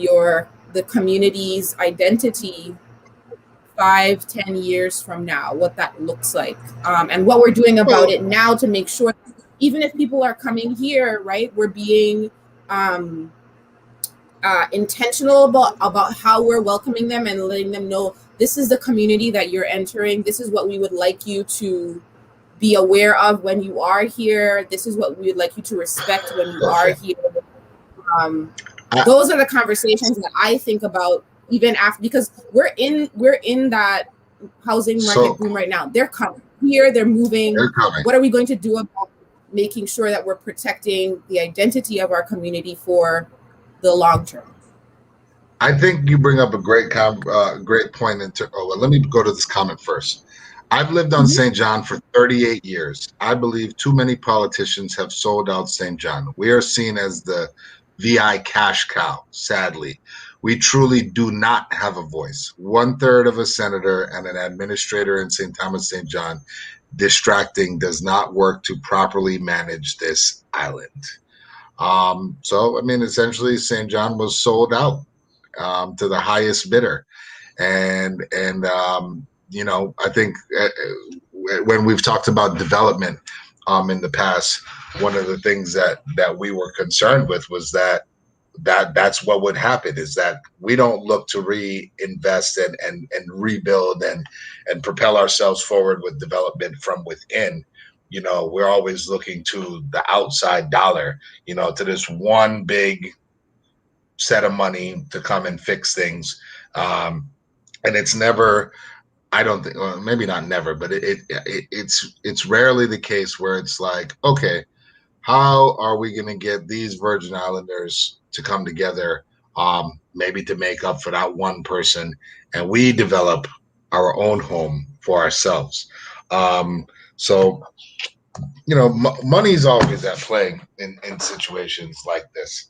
the community's identity 5-10 years from now, what that looks like, and what we're doing about it now to make sure, even if people are coming here, right, we're being intentional about how we're welcoming them and letting them know this is the community that you're entering. This is what we would like you to be aware of when you are here. This is what we would like you to respect when you are here. Those are the conversations that I think about even after, because we're in that housing market boom right now. They're coming here, they're moving. What are we going to do about making sure that we're protecting the identity of our community for the long term? I think you bring up a great point. Let me go to this comment first. I've lived on St. John for 38 years. I believe too many politicians have sold out St. John. We are seen as the VI cash cow, sadly. We truly do not have a voice. 1/3 of a senator and an administrator in St. Thomas, St. John, distracting, does not work to properly manage this island. So, I mean, essentially, St. John was sold out to the highest bidder. And you know, I think when we've talked about development in the past, one of the things that we were concerned with was that's what would happen, is that we don't look to reinvest and rebuild and propel ourselves forward with development from within. You know, we're always looking to the outside dollar, you know, to this one big set of money to come and fix things And it's never, I don't think, well, maybe not never, but it's rarely the case where it's like, okay, how are we going to get these Virgin Islanders to come together, maybe to make up for that one person, and we develop our own home for ourselves. So, money is always at play in situations like this.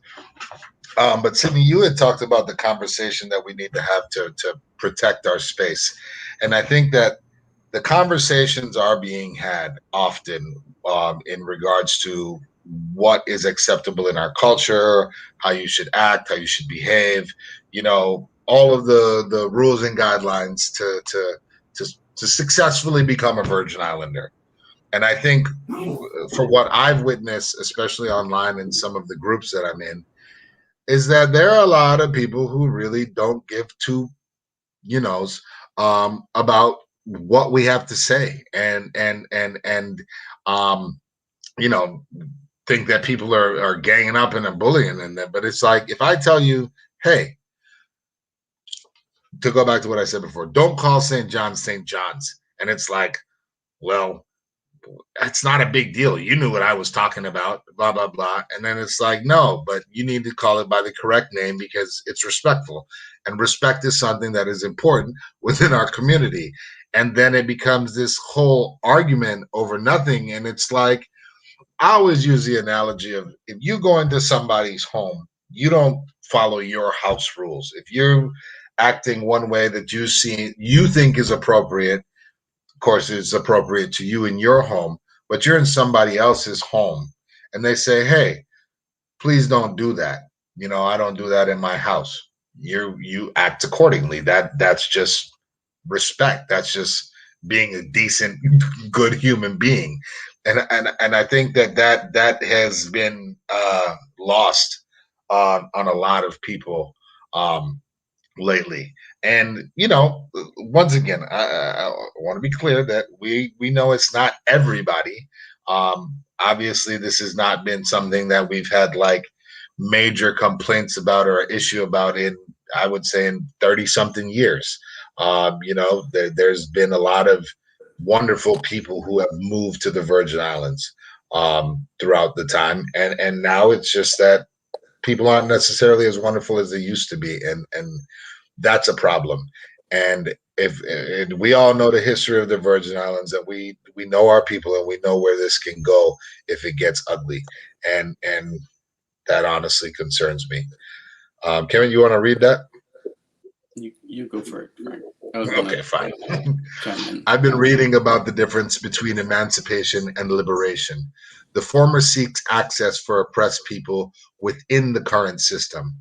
But Sydney, you had talked about the conversation that we need to have to protect our space. And I think that the conversations are being had often, in regards to what is acceptable in our culture, how you should act, how you should behave, all of the rules and guidelines to successfully become a Virgin Islander. And I think for what I've witnessed, especially online in some of the groups that I'm in, is that there are a lot of people who really don't give two knows about what we have to say, and um, you know think that people are ganging up and are bullying, but it's like, if I tell you, hey, to go back to what I said before, don't call St. John's St. John's, and it's like, well, it's not a big deal. You knew what I was talking about, blah, blah, blah. And then it's like, no, but you need to call it by the correct name because it's respectful. And respect is something that is important within our community. And then it becomes this whole argument over nothing. And it's like, I always use the analogy of, if you go into somebody's home, you don't follow your house rules. If you're acting one way that you think is appropriate, of course, it's appropriate to you in your home, but you're in somebody else's home and they say, hey, please don't do that. I don't do that in my house. You act accordingly. That's just respect. That's just being a decent, good human being. And I think that has been lost on a lot of people lately. And once again, I want to be clear that we know it's not everybody. Obviously, this has not been something that we've had like major complaints about or issue about in, I would say, in 30 something years. There's been a lot of wonderful people who have moved to the Virgin Islands throughout the time, and now it's just that people aren't necessarily as wonderful as they used to be, and that's a problem. And if we all know the history of the Virgin Islands, that we know our people and we know where this can go if it gets ugly, and that honestly concerns me. Kevin, you want to read that? You go for it, Frank. Okay, fine. Chime in. I've been reading about the difference between emancipation and liberation. The former seeks access for oppressed people within the current system.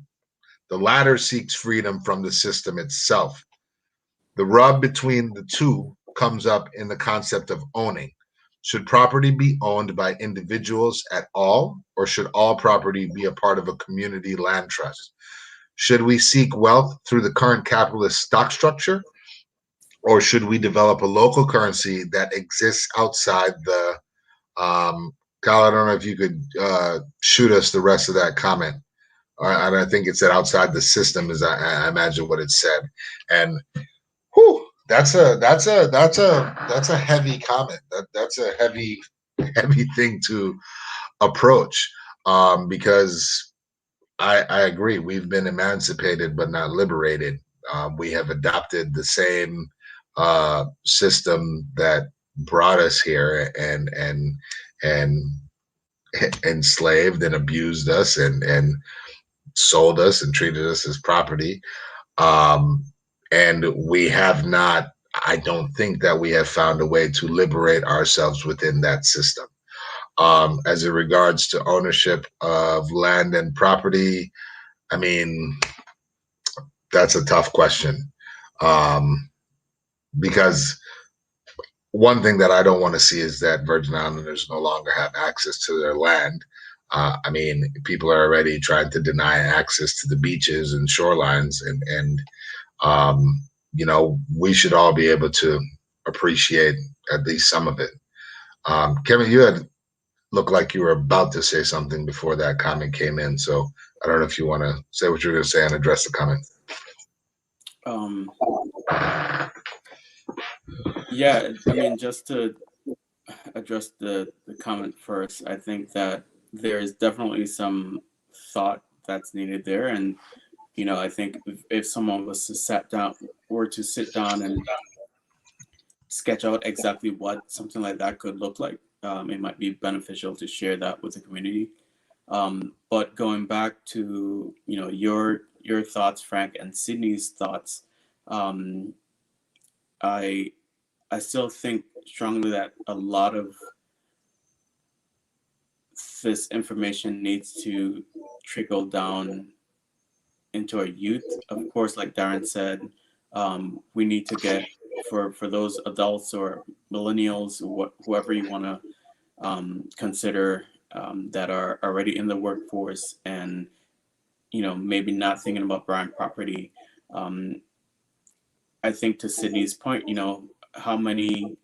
The latter seeks freedom from the system itself. The rub between the two comes up in the concept of owning. Should property be owned by individuals at all, or should all property be a part of a community land trust? Should we seek wealth through the current capitalist stock structure, or should we develop a local currency that exists outside the Kyle, I don't know if you could shoot us the rest of that comment. And I think it said outside the system, as I imagine what it said. And whew, that's a heavy comment. That's a heavy thing to approach, because I agree. We've been emancipated but not liberated. We have adopted the same system that brought us here and enslaved and abused us and sold us and treated us as property. And we have not, I don't think that we have found a way to liberate ourselves within that system. As it regards to ownership of land and property, I mean, that's a tough question. Because one thing that I don't want to see is that Virgin Islanders no longer have access to their land. I mean, people are already trying to deny access to the beaches and shorelines, and we should all be able to appreciate at least some of it. Kevin, you had looked like you were about to say something before that comment came in, so I don't know if you want to say what you're going to say and address the comment. Um, yeah, I mean, just to address the comment first, I think that there is definitely some thought that's needed there, and I think if someone was to sit down and sketch out exactly what something like that could look like, it might be beneficial to share that with the community. But going back to your thoughts, Frank, and Sydney's thoughts, um, I I still think strongly that a lot of this information needs to trickle down into our youth. Of course, like Darren said, we need to get for those adults or millennials, whoever you want to consider, that are already in the workforce and maybe not thinking about buying property. Um, I think to Sydney's point, how many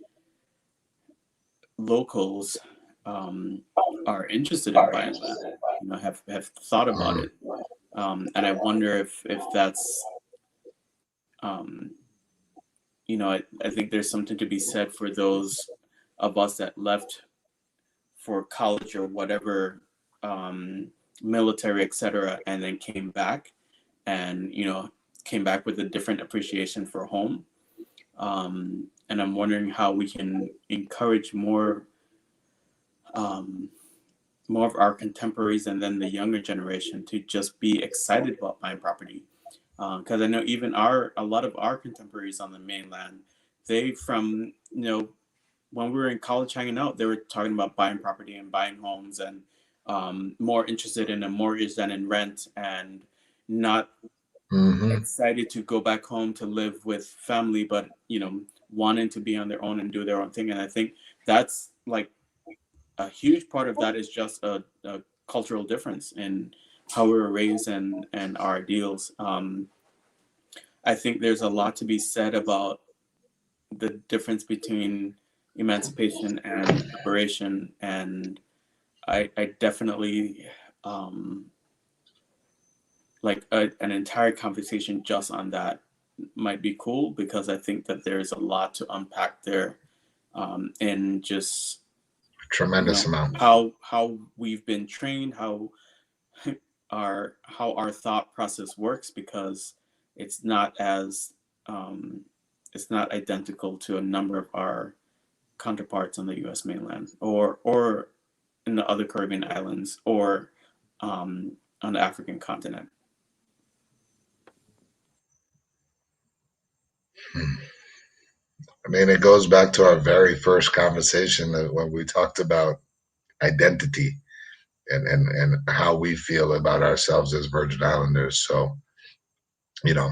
locals are interested in buying land, have thought about Mm. it, and I wonder if that's um, I think there's something to be said for those of us that left for college or whatever, military, etc., and then came back, and came back with a different appreciation for home. And I'm wondering how we can encourage um, more of our contemporaries and then the younger generation to just be excited about buying property. Because I know even a lot of our contemporaries on the mainland, they from when we were in college hanging out, they were talking about buying property and buying homes, and more interested in a mortgage than in rent, and not Hmm. excited to go back home to live with family, but wanting to be on their own and do their own thing. And I think that's like a huge part of that is just a cultural difference in how we were raised and our ideals. I think there's a lot to be said about the difference between emancipation and liberation, and I definitely like an entire conversation just on that might be cool, because I think that there's a lot to unpack there, and just Tremendous amount. how we've been trained, how our thought process works, because it's not as it's not identical to a number of our counterparts on the U.S. mainland, or in the other Caribbean islands, or on the African continent. Hmm. I mean, it goes back to our very first conversation when we talked about identity and how we feel about ourselves as Virgin Islanders. So, you know,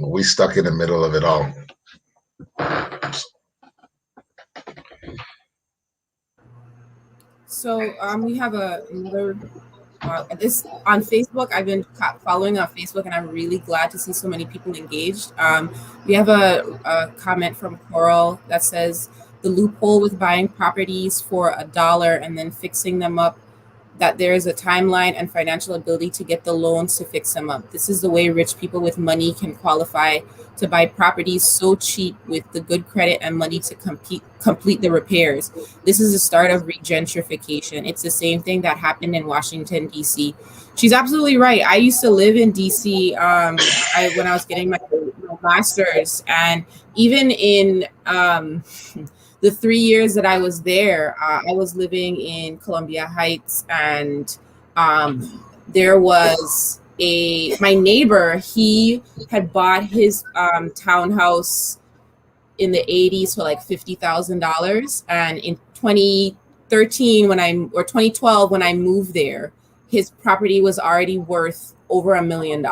we stuck in the middle of it all. So we have another this on Facebook. I've been following on Facebook, and I'm really glad to see so many people engaged. We have a comment from Coral that says the loophole with buying properties for $1 and then fixing them up, that there is a timeline and financial ability to get the loans to fix them up. This is the way rich people with money can qualify to buy properties so cheap with the good credit and money to complete the repairs. This is the start of regentrification. It's the same thing that happened in Washington, D.C. She's absolutely right. I used to live in D.C. When I was getting my master's, and even in the 3 years that I was there, I was living in Columbia Heights, and there was my neighbor. He had bought his townhouse in the 80s for like $50,000, and in 2013 or 2012 when I moved there, his property was already worth over $1 million.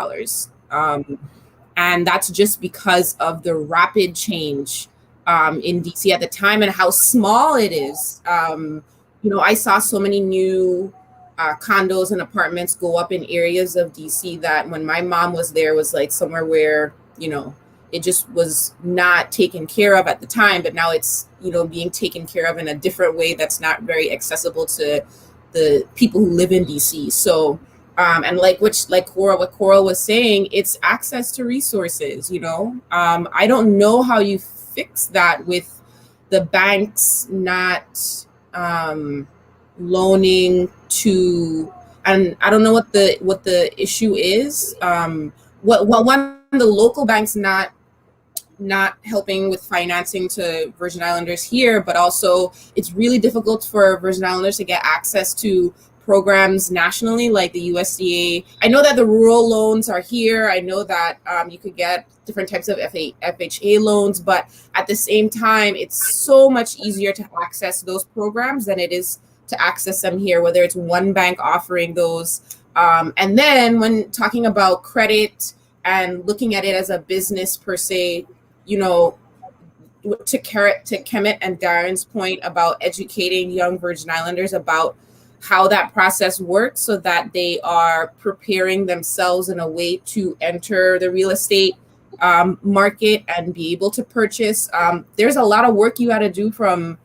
And that's just because of the rapid change in DC at the time and how small it is. I saw so many new condos and apartments go up in areas of DC that when my mom was there was like somewhere where, it just was not taken care of at the time, but now it's, being taken care of in a different way that's not very accessible to the people who live in DC. So And like what Coral was saying, it's access to resources. I don't know how you fix that with the banks not loaning to, and I don't know what the issue is. One, the local banks not helping with financing to Virgin Islanders here, but also it's really difficult for Virgin Islanders to get access to programs nationally like the USDA. I know that the rural loans are here. I know that you could get different types of FHA loans, but at the same time, it's so much easier to access those programs than it is to access them here, whether it's one bank offering those. And then when talking about credit and looking at it as a business per se, to Kemet and Darren's point about educating young Virgin Islanders about how that process works so that they are preparing themselves in a way to enter the real estate market and be able to purchase. There's a lot of work you got to do from,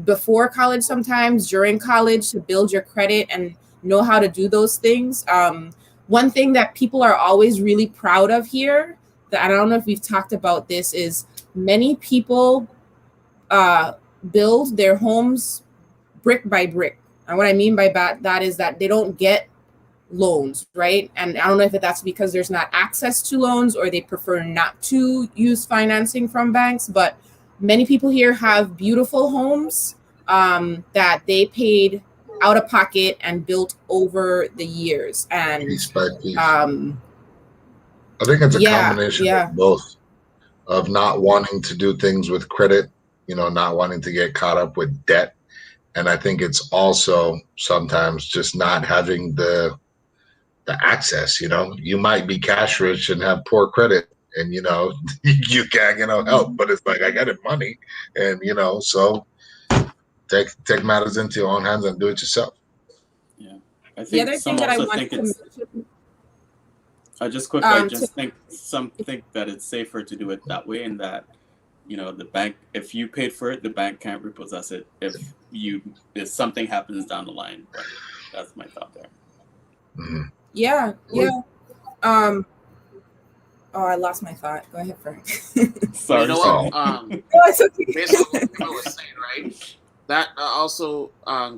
before college, sometimes during college, to build your credit and know how to do those things. One thing that people are always really proud of here, that I don't know if we've talked about this, is many people build their homes brick by brick. And what I mean by that is that they don't get loans, right? And I don't know if that's because there's not access to loans or they prefer not to use financing from banks, but many people here have beautiful homes that they paid out of pocket and built over the years. And piece by piece. I think it's a combination of both, of not wanting to do things with credit, not wanting to get caught up with debt. And I think it's also sometimes just not having the access. You might be cash rich and have poor credit, and you can't help, but it's like, I got it money, and so take matters into your own hands and do it yourself. Yeah, I think the other thing that I want to mention, I just think some think that it's safer to do it that way, and that the bank, if you paid for it, the bank can't repossess it if something happens down the line. But that's my thought there. Mm-hmm. Yeah. Oh, I lost my thought. Go ahead, Frank. Sorry. Based on what I was saying, right? That also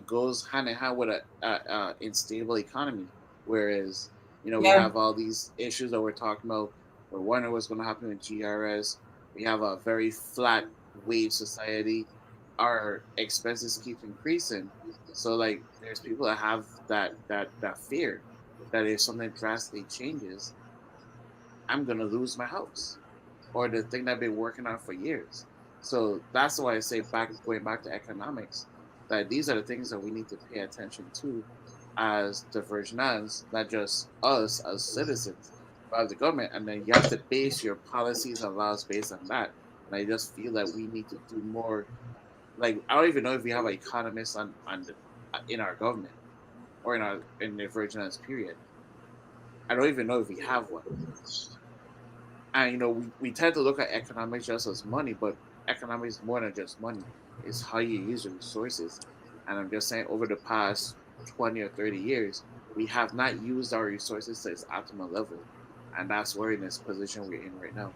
goes hand in hand with a unstable economy. Whereas, we have all these issues that we're talking about. We're wondering what's going to happen with GRS. We have a very flat wage society. Our expenses keep increasing. So, there's people that have that fear that if something drastically changes, I'm going to lose my house or the thing that I've been working on for years. So that's why I say, going back to economics, that these are the things that we need to pay attention to as the Virgin Islands, not just us as citizens, but as the government. And then you have to base your policies and laws based on that. And I just feel that we need to do more. I don't even know if we have an economist in our government or in the Virgin Islands period. I don't even know if we have one. And we tend to look at economics just as money, but economics is more than just money. It's how you use your resources. And I'm just saying, over the past 20 or 30 years, we have not used our resources to its optimal level. And that's where in this position we're in right now.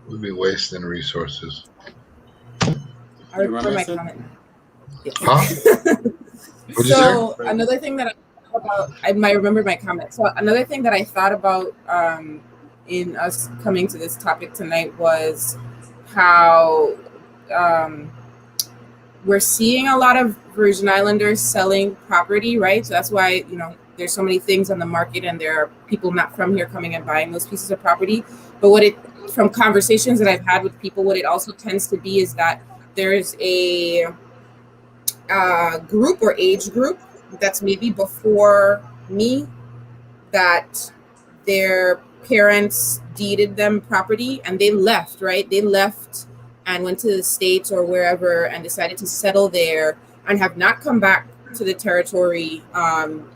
We'll be wasting resources. I remember my comment. Yes. Huh? So another thing that I might remember my comment. So another thing that I thought about in us coming to this topic tonight was how we're seeing a lot of Virgin Islanders selling property, right? So that's why, there's so many things on the market and there are people not from here coming and buying those pieces of property. But from conversations that I've had with people, what it also tends to be is that there's a group or age group that's maybe before me, that their parents deeded them property and they left, right? They left and went to the States or wherever and decided to settle there and have not come back to the territory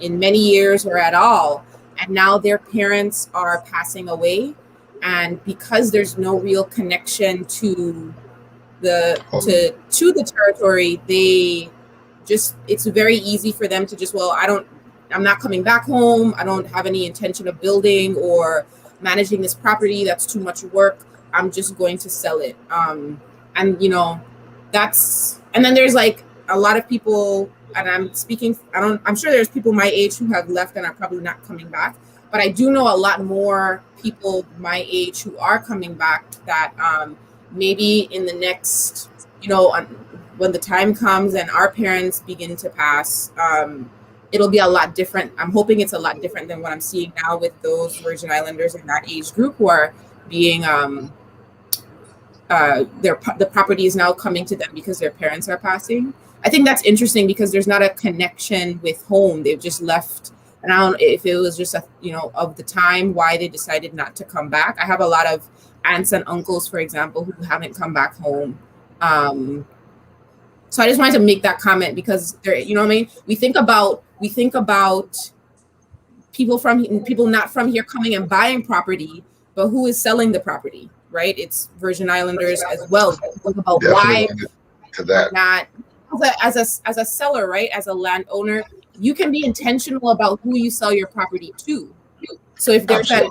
in many years or at all. And now their parents are passing away. And because there's no real connection to the territory, it's very easy for them to just, I'm not coming back home. I don't have any intention of building or managing this property. That's too much work. I'm just going to sell it. And you know, and then there's like a lot of people, and I'm sure there's people my age who have left and are probably not coming back. But I do know a lot more people my age who are coming back that maybe in the next, you know, when the time comes and our parents begin to pass, it'll be a lot different. I'm hoping it's a lot different than what I'm seeing now with those Virgin Islanders in that age group who are being the property is now coming to them because their parents are passing. I think that's interesting because there's not a connection with home. They've just left. And I don't know if it was just of the time why they decided not to come back. I have a lot of aunts and uncles, for example, who haven't come back home. So I just wanted to make that comment because there, you know what I mean? We think about people not from here coming and buying property, but who is selling the property, right? It's Virgin Islanders as well. Think about why to that. Not as a seller, right? As a landowner, you can be intentional about who you sell your property to. So if there's that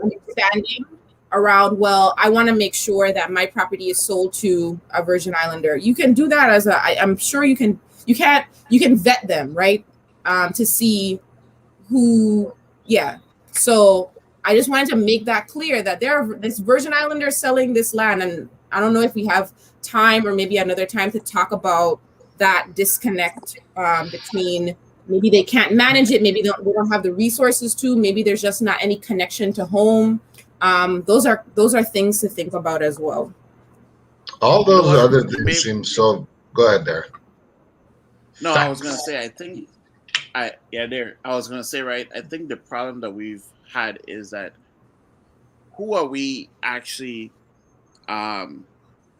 understanding around, well, I want to make sure that my property is sold to a Virgin Islander, you can do that I'm sure you can vet them, right? To see who, yeah. So I just wanted to make that clear that there are this Virgin Islander selling this land, and I don't know if we have time or maybe another time to talk about that disconnect between maybe they can't manage it, maybe they don't have the resources to, maybe there's just not any connection to home. Those are things to think about as well. All those other things seem so. Go ahead, Derek. No, I was gonna say I was gonna say, right, I think the problem that we've had is that who are we actually I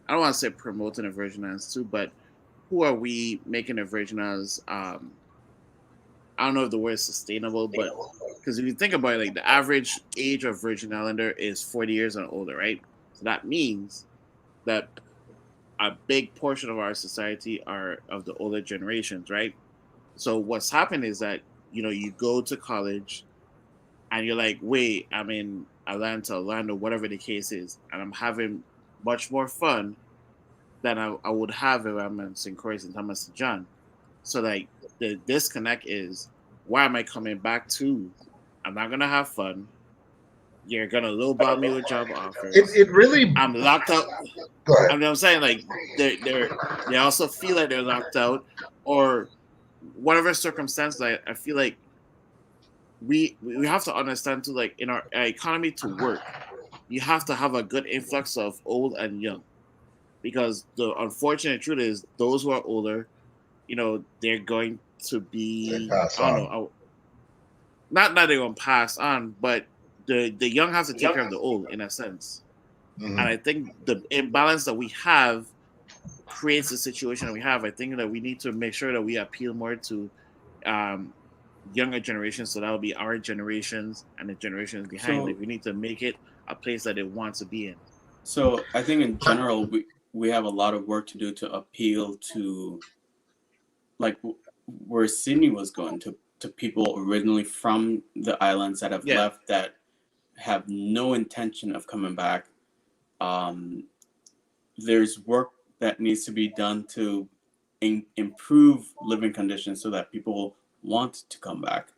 don't want to say promoting a Virgin as too, but who are we making a Virgin as I don't know if the word is sustainable, but because if you think about it, like the average age of Virgin Islander is 40 years and older, right? So that means that a big portion of our society are of the older generations, right? So what's happened is that, you know, you go to college and you're like, wait, I'm in Atlanta, Orlando, whatever the case is, and I'm having much more fun than I would have if I'm in St. Croix and Thomas St. John. So like the disconnect is, why am I coming back to? I'm not gonna have fun. You're gonna lowball me with job offers. It really. I'm locked out. Go ahead. I mean, I'm saying like they also feel like they're locked out, or whatever circumstance. Like I feel like we have to understand too, like in our economy to work, you have to have a good influx of old and young, because the unfortunate truth is those who are older, you know, they're going to be, I don't know, not that they're going to pass on, but the young have to take care of the old in a sense. Mm-hmm. And I think the imbalance that we have creates the situation that we have. I think that we need to make sure that we appeal more to younger generations, so that will be our generations and the generations behind. Like we need to make it a place that they want to be in. So I think in general we have a lot of work to do to appeal to, like where Sydney was going, to people originally from the islands that have left, that have no intention of coming back. There's work that needs to be done to improve living conditions so that people want to come back.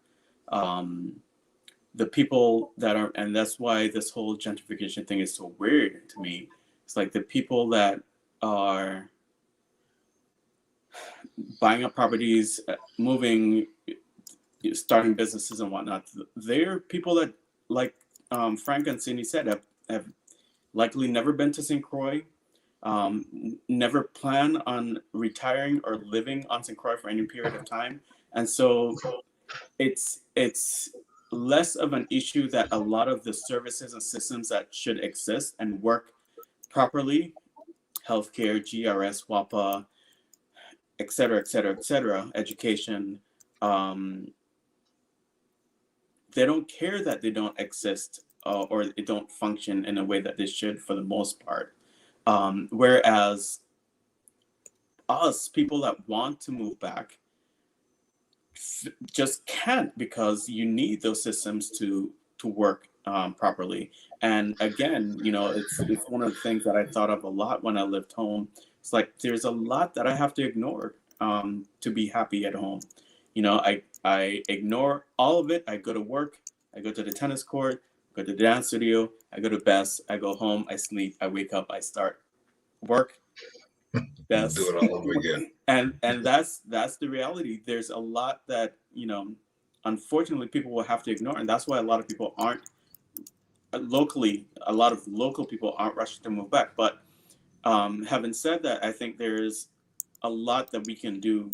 The people that are, and that's why this whole gentrification thing is so weird to me. It's like the people that are buying up properties, moving, starting businesses and whatnot, they're people that, like Frank and Cindy said, have likely never been to St. Croix, never plan on retiring or living on St. Croix for any period of time. And so it's less of an issue that a lot of the services and systems that should exist and work properly, healthcare, GRS, WAPA, et cetera, education, they don't care that they don't exist or they don't function in a way that they should for the most part. Whereas us, people that want to move back, just can't, because you need those systems to work properly. And again, it's one of the things that I thought of a lot when I lived home. It's like there's a lot that I have to ignore to be happy at home. I ignore all of it. I go to work, I go to the tennis court, go to the dance studio, I go to best, I go home, I sleep, I wake up, I start work, best, do it all over again. and that's the reality. There's a lot that unfortunately people will have to ignore, and that's why a lot of people aren't locally. A lot of local people aren't rushing to move back. But having said that, I think there's a lot that we can do.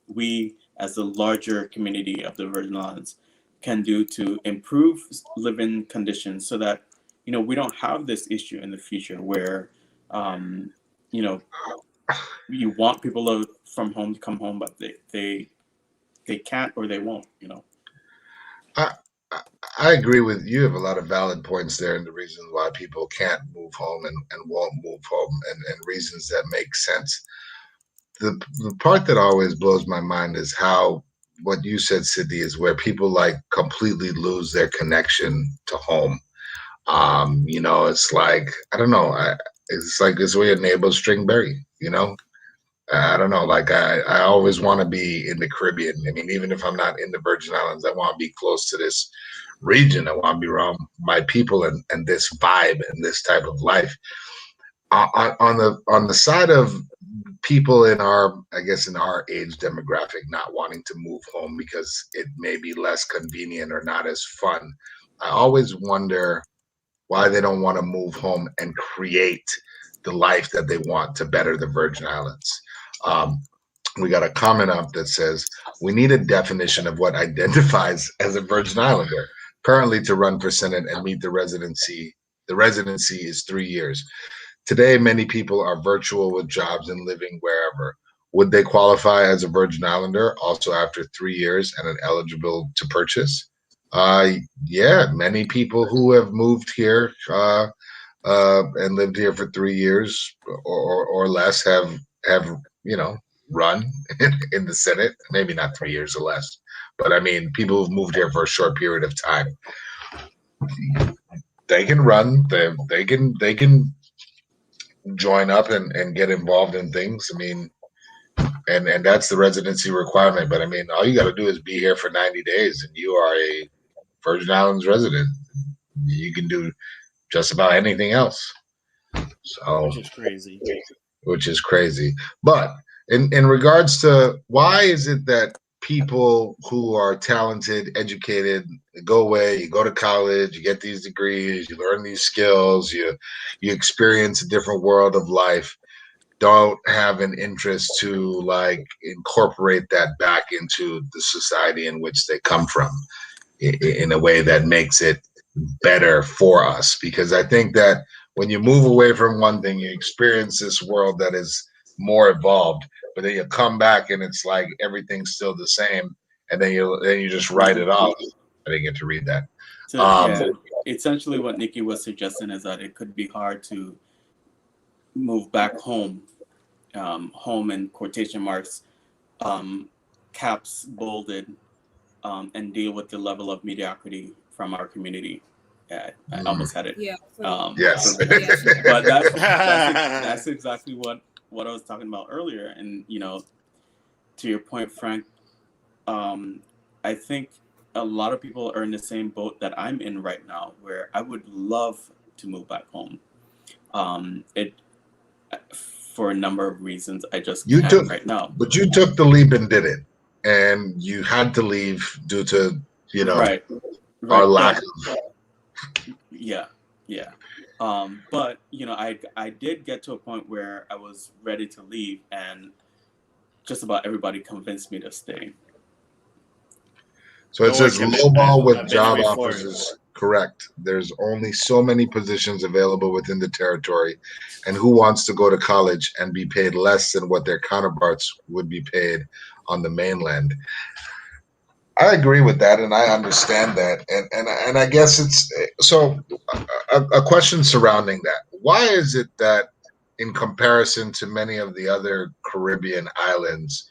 We, as the larger community of the Virgin Islands, can do to improve living conditions so that we don't have this issue in the future where you want people from home to come home, but they can't or they won't. I, I agree with you. You have a lot of valid points there, and the reasons why people can't move home and won't move home, and reasons that make sense. The part that always blows my mind is how what you said, Sydney, is where people like completely lose their connection to home. It's like I don't know. It's like this way a neighbor's string berry. I don't know. Like I always want to be in the Caribbean. I mean, even if I'm not in the Virgin Islands, I want to be close to this region. I want to be around my people and this vibe and this type of life. On the side of people in our, I guess, in our age demographic, not wanting to move home because it may be less convenient or not as fun. I always wonder why they don't want to move home and create the life that they want to better the Virgin Islands. We got a comment up that says, we need a definition of what identifies as a Virgin Islander. Currently, to run for Senate and meet the residency is 3 years. Today, many people are virtual with jobs and living wherever. Would they qualify as a Virgin Islander also after 3 years and are eligible to purchase? Yeah, many people who have moved here and lived here for 3 years or less have run in the Senate. Maybe not 3 years or less, but I mean, people who've moved here for a short period of time. They can run. They can join up and get involved in things. I mean, and that's the residency requirement. But I mean, all you got to do is be here for 90 days, and you are a Virgin Islands resident. You can do just about anything else. So, which is crazy. But in regards to why is it that people who are talented, educated, go away, you go to college, you get these degrees, you learn these skills, you experience a different world of life, don't have an interest to like incorporate that back into the society in which they come from in a way that makes it better for us? Because I think that when you move away from one thing, you experience this world that is more evolved, but then you come back and it's like everything's still the same, and then you just write it off. I didn't get to read that. So yeah, essentially what Nikki was suggesting is that it could be hard to move back home, home in quotation marks, caps bolded, and deal with the level of mediocrity from our community. Yeah, I almost had it. Yeah. Yes. But that's exactly what I was talking about earlier. And to your point, Frank, I think a lot of people are in the same boat that I'm in right now, where I would love to move back home. For a number of reasons, I just can't right now. But you took the leap and did it, and you had to leave due to right. our lack of. Yeah. But I did get to a point where I was ready to leave, and just about everybody convinced me to stay. So it says lowball with job offers is correct. There's only so many positions available within the territory, and who wants to go to college and be paid less than what their counterparts would be paid on the mainland? I agree with that, and I understand that, and I guess it's so. A question surrounding that: why is it that, in comparison to many of the other Caribbean islands,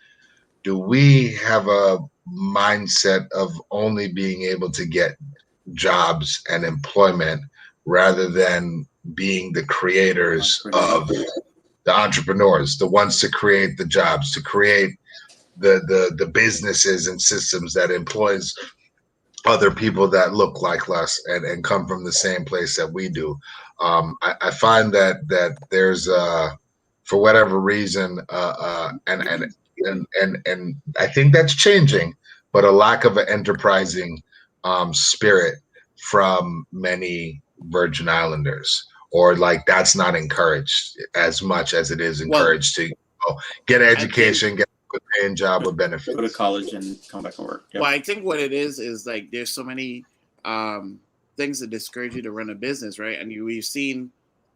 do we have a mindset of only being able to get jobs and employment rather than being the creators of the entrepreneurs, the ones to create the jobs, to create the businesses and systems that employs other people that look like us and come from the same place that we do. I find that there's for whatever reason and I think that's changing, but a lack of an enterprising spirit from many Virgin Islanders, or like that's not encouraged as much as it is encouraged to get an education, get a good paying job with benefits, go to college and come back and work. Well, I think what it is like there's so many things that discourage you to run a business, right? And we've seen,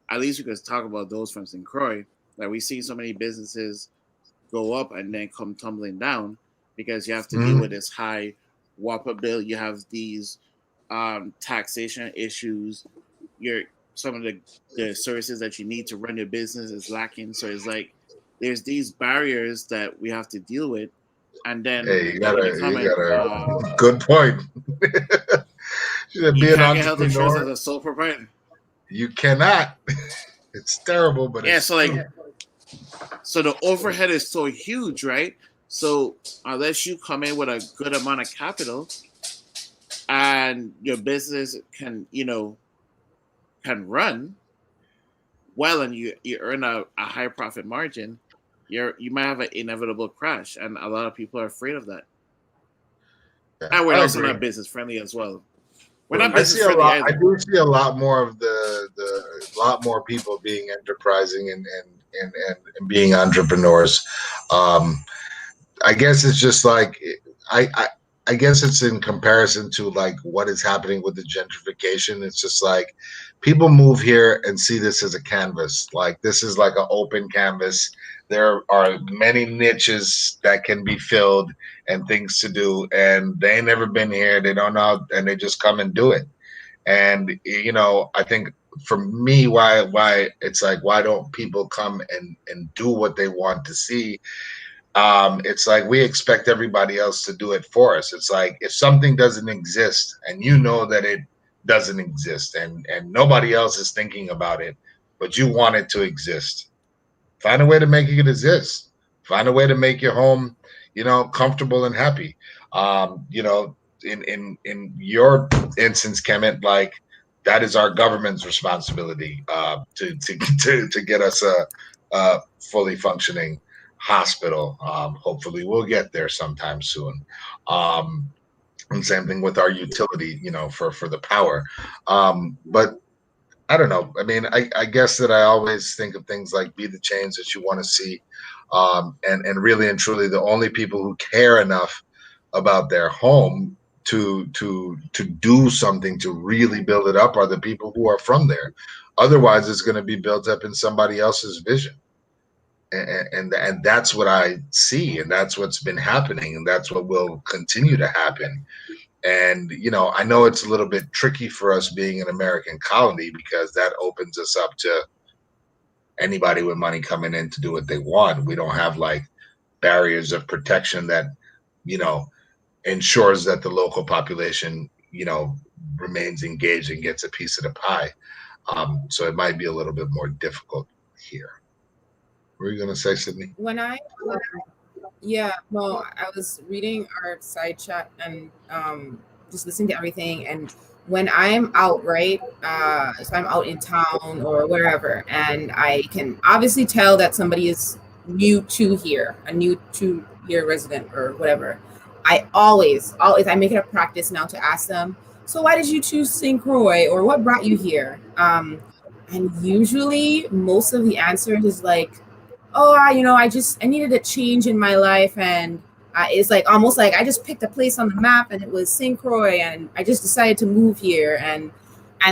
at least we could talk about those from St. Croix, like we've seen so many businesses go up and then come tumbling down because you have to deal with this high WAPA bill. You have these taxation issues. Some of the services that you need to run your business is lacking. So it's like there's these barriers that we have to deal with. And then you got a good point. You can't get health insurance as a sole proprietor. You cannot. It's terrible, but it's so the overhead is so huge, right? So unless you come in with a good amount of capital and your business can run well and you earn a high profit margin, you might have an inevitable crash, and a lot of people are afraid of that. Yeah, and we're also not business friendly as well. We're not business friendly either. I do see a lot more of a lot more people being enterprising and being entrepreneurs. I guess it's just like I guess it's in comparison to like what is happening with the gentrification. It's just like people move here and see this as a canvas. Like this is like an open canvas. There are many niches that can be filled and things to do, and they ain't never been here. They don't know, and they just come and do it. And I think for me, why it's like, why don't people come and do what they want to see? It's like we expect everybody else to do it for us. It's like if something doesn't exist and you know that it doesn't exist and nobody else is thinking about it, but you want it to exist, find a way to make it exist. Find a way to make your home, comfortable and happy. In your instance, Kemet, like that is our government's responsibility to get us a fully functioning hospital. Hopefully we'll get there sometime soon. And same thing with our utility, for the power. But I don't know. I mean, I guess that I always think of things like be the change that you want to see. And really and truly, the only people who care enough about their home to do something to really build it up are the people who are from there. Otherwise, it's going to be built up in somebody else's vision. And that's what I see, and that's what's been happening, and that's what will continue to happen. And I know it's a little bit tricky for us being an American colony because that opens us up to anybody with money coming in to do what they want. We don't have like barriers of protection that ensures that the local population remains engaged and gets a piece of the pie. So it might be a little bit more difficult here. What were you going to say, Sydney? I was reading our side chat and just listening to everything. And when I'm out, right, if I'm out in town or wherever, and I can obviously tell that somebody is new to here, a new to here resident or whatever, I always I make it a practice now to ask them, so why did you choose St. Croix, or what brought you here? And usually most of the answers is like, oh, I needed a change in my life, and it's like almost like I just picked a place on the map and it was St. Croix and I just decided to move here. And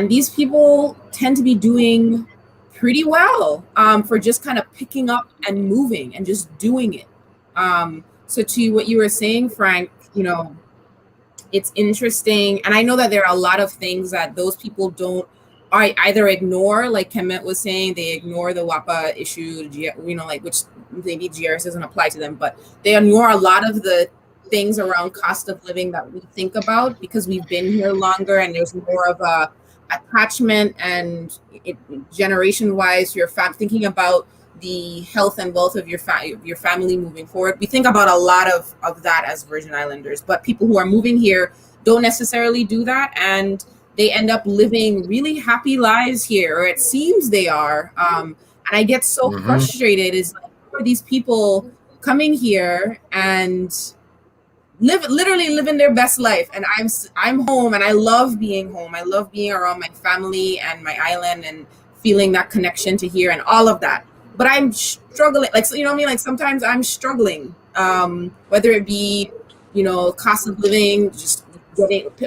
these people tend to be doing pretty well for just kind of picking up and moving and just doing it. So to what you were saying, Frank, it's interesting. And I know that there are a lot of things that those people don't I either ignore, like Kemet was saying, they ignore the WAPA issue, like, which maybe GRS doesn't apply to them, but they ignore a lot of the things around cost of living that we think about because we've been here longer and there's more of a attachment and generation wise, you're thinking about the health and wealth of your family moving forward. We think about a lot of that as Virgin Islanders, but people who are moving here don't necessarily do that, and they end up living really happy lives here, or it seems they are. And I get so frustrated is like, for these people coming here and literally living their best life, and I'm home and I love being home. I love being around my family and my island and feeling that connection to here and all of that. But I'm struggling, like, so, you know what I mean? Like sometimes I'm struggling, whether it be, cost of living, just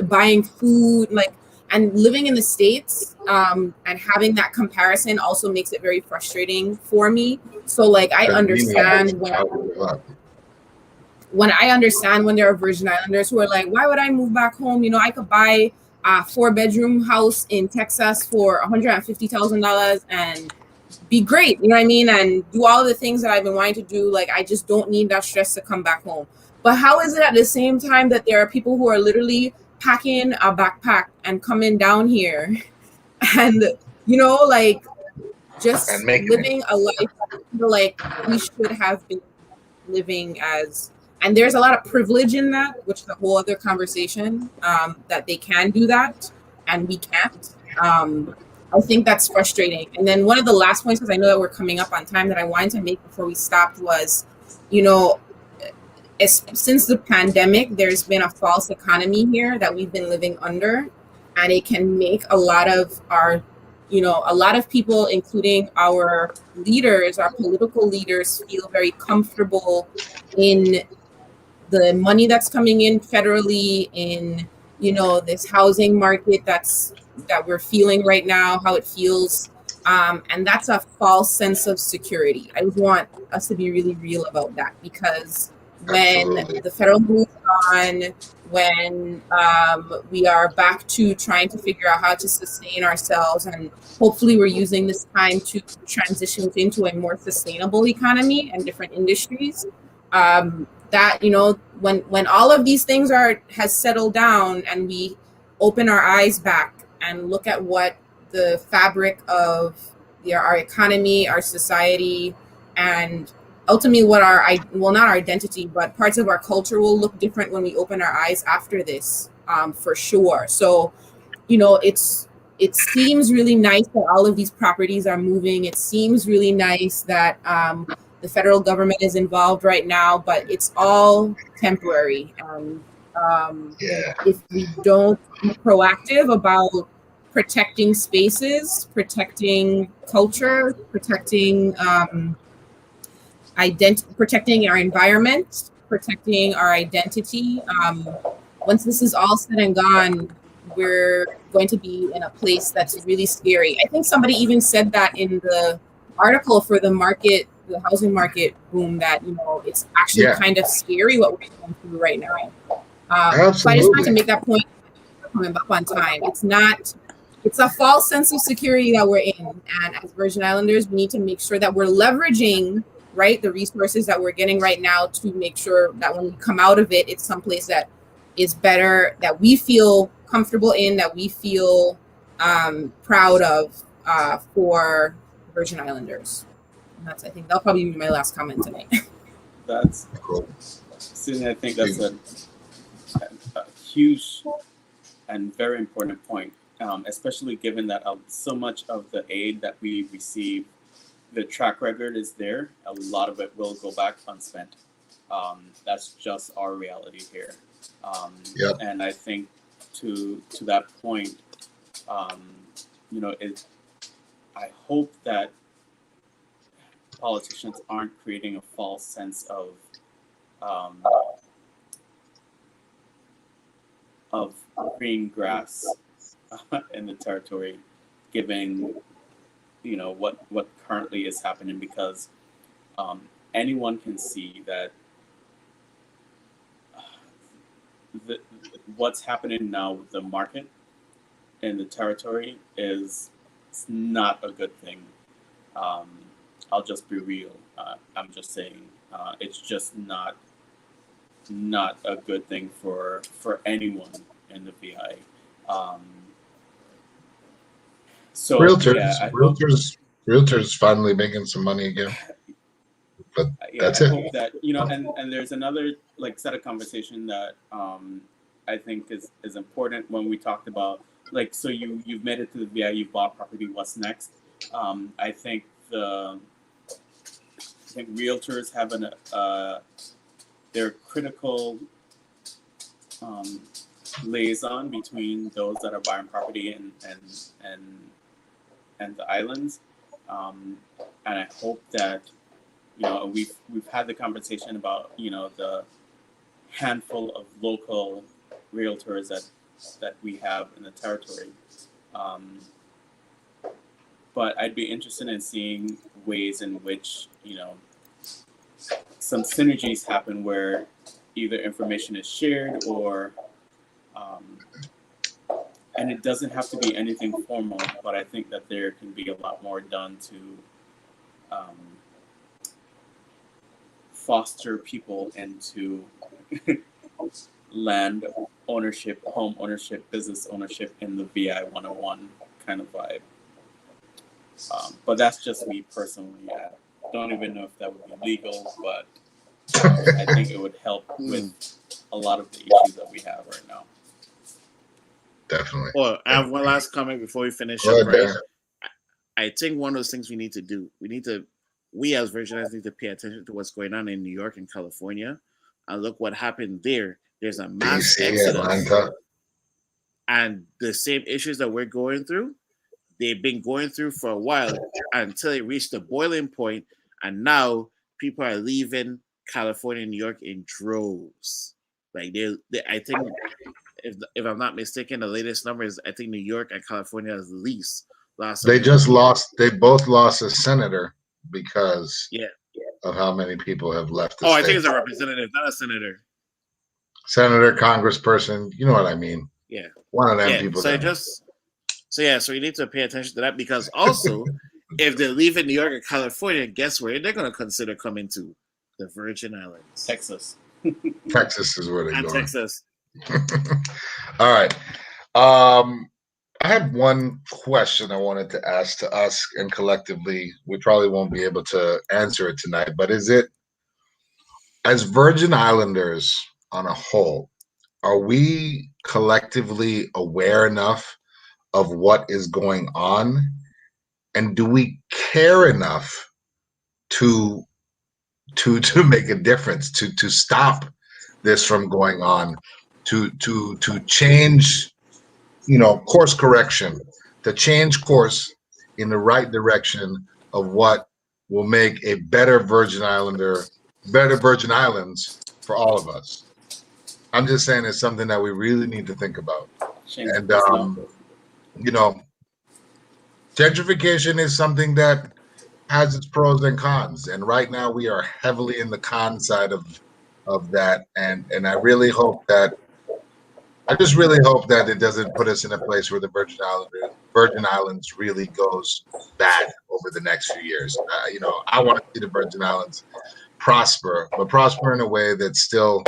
buying food, like, and living in the States, and having that comparison also makes it very frustrating for me. So like I understand when there are Virgin Islanders who are like, why would I move back home? I could buy a 4-bedroom house in Texas for $150,000 and be great, you know what I mean? And do all the things that I've been wanting to do. Like, I just don't need that stress to come back home. But how is it at the same time that there are people who are literally packing a backpack and coming down here and, like, just living a life that I feel like we should have been living as, and there's a lot of privilege in that, which is a whole other conversation, that they can do that and we can't. I think that's frustrating. And then one of the last points, because I know that we're coming up on time, that I wanted to make before we stopped was, since the pandemic, there's been a false economy here that we've been living under, and it can make a lot of our, a lot of people, including our leaders, our political leaders, feel very comfortable in the money that's coming in federally, in, this housing market that we're feeling right now, how it feels. And that's a false sense of security. I want us to be really real about that, because when the federal moves on, when we are back to trying to figure out how to sustain ourselves, and hopefully we're using this time to transition into a more sustainable economy and different industries, that, when all of these things has settled down and we open our eyes back and look at what the fabric of our economy, our society, and ultimately what not our identity, but parts of our culture will look different when we open our eyes after this, for sure. So, it seems really nice that all of these properties are moving. It seems really nice that the federal government is involved right now, but it's all temporary. And if we don't be proactive about protecting spaces, protecting culture, protecting protecting our environment, protecting our identity, once this is all said and gone, we're going to be in a place that's really scary. I think somebody even said that in the article for the housing market boom, that, it's actually kind of scary what we're going through right now. So I just wanted to make that point coming up on time. It's a false sense of security that we're in. And as Virgin Islanders, we need to make sure that we're leveraging, right, the resources that we're getting right now to make sure that when we come out of it, it's someplace that is better, that we feel comfortable in, that we feel proud of, for Virgin Islanders. And I think that'll probably be my last comment tonight. That's cool. Susan, I think that's a huge and very important point, especially given that so much of the aid that we receive, the track record is there. A lot of it will go back unspent. That's just our reality here. And I think to that point, I hope that politicians aren't creating a false sense of green grass in the territory, given what currently is happening, because anyone can see that what's happening now with the market in the territory is it's not a good thing. I'll just be real. I'm just saying it's just not a good thing for anyone in the VI. Um, so Realtors, yeah, I hope realtors finally making some money again, but yeah, that's I it. hope that and there's another like set of conversation that I think is important when we talked about like so you've made it to the VI, you've bought property, what's next? I think realtors have they're critical um, liaison between those that are buying property and the islands, and I hope that we've had the conversation about the handful of local realtors that we have in the territory. But I'd be interested in seeing ways in which some synergies happen where either information is shared or and it doesn't have to be anything formal, but I think that there can be a lot more done to foster people into land ownership, home ownership, business ownership in the VI 101 kind of vibe. But that's just me personally. I don't even know if that would be legal, but I think it would help with a lot of the issues that we have right now. Definitely. Well, I have one last comment before we finish Go up, ahead, right? Dan. I think one of those things we need to do, we as Virginians need to pay attention to what's going on in New York and California. And look what happened there. There's a mass DC, exodus. Atlanta. And the same issues that we're going through, they've been going through for a while until it reached the boiling point, and now people are leaving California and New York in droves. Like I think, if I'm not mistaken, the latest number is I think New York and California has least lost. They both lost a senator because of how many people have left the state. I think it's a representative, not a senator. Senator, congressperson, you know what I mean? Yeah. One of them people. So you need to pay attention to that, because also if they leave in New York or California, guess where they're going to consider coming to? The Virgin Islands. Texas. Texas is where they're going. Texas. All right. I have one question I wanted to ask to us, and collectively, we probably won't be able to answer it tonight, but is it, as Virgin Islanders on a whole, are we collectively aware enough of what is going on? And do we care enough to make a difference, to stop this from going on, to change, course correction, to change course in the right direction of what will make a better Virgin Islands for all of us? I'm just saying it's something that we really need to think about. And gentrification is something that has its pros and cons, and right now we are heavily in the con side of that, and I really hope that it doesn't put us in a place where the Virgin Islands really goes bad over the next few years. I want to see the Virgin Islands prosper, but prosper in a way that still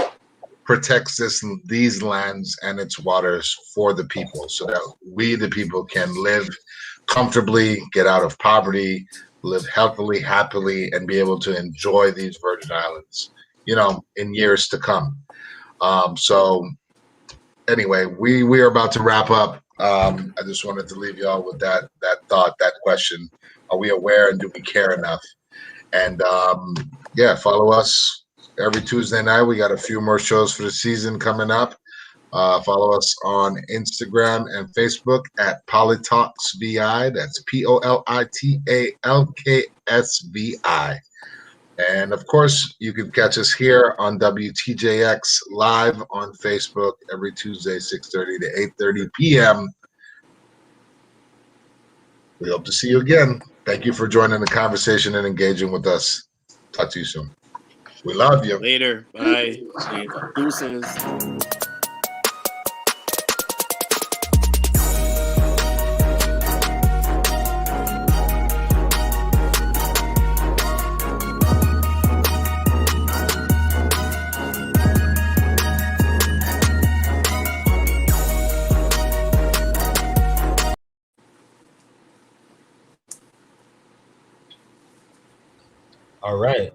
protects these lands and its waters for the people, so that we, the people, can live comfortably, get out of poverty, live healthily, happily, and be able to enjoy these Virgin Islands, in years to come. So anyway, we are about to wrap up. I just wanted to leave y'all with that thought, that question. Are we aware, and do we care enough? And follow us every Tuesday night. We got a few more shows for the season coming up. Follow us on Instagram and Facebook at PoliTalks VI. That's PoliTalksVI. And of course, you can catch us here on WTJX live on Facebook every Tuesday, 6:30 to 8:30 p.m. We hope to see you again. Thank you for joining the conversation and engaging with us. Talk to you soon. We love you. Later. Bye. Deuces. right.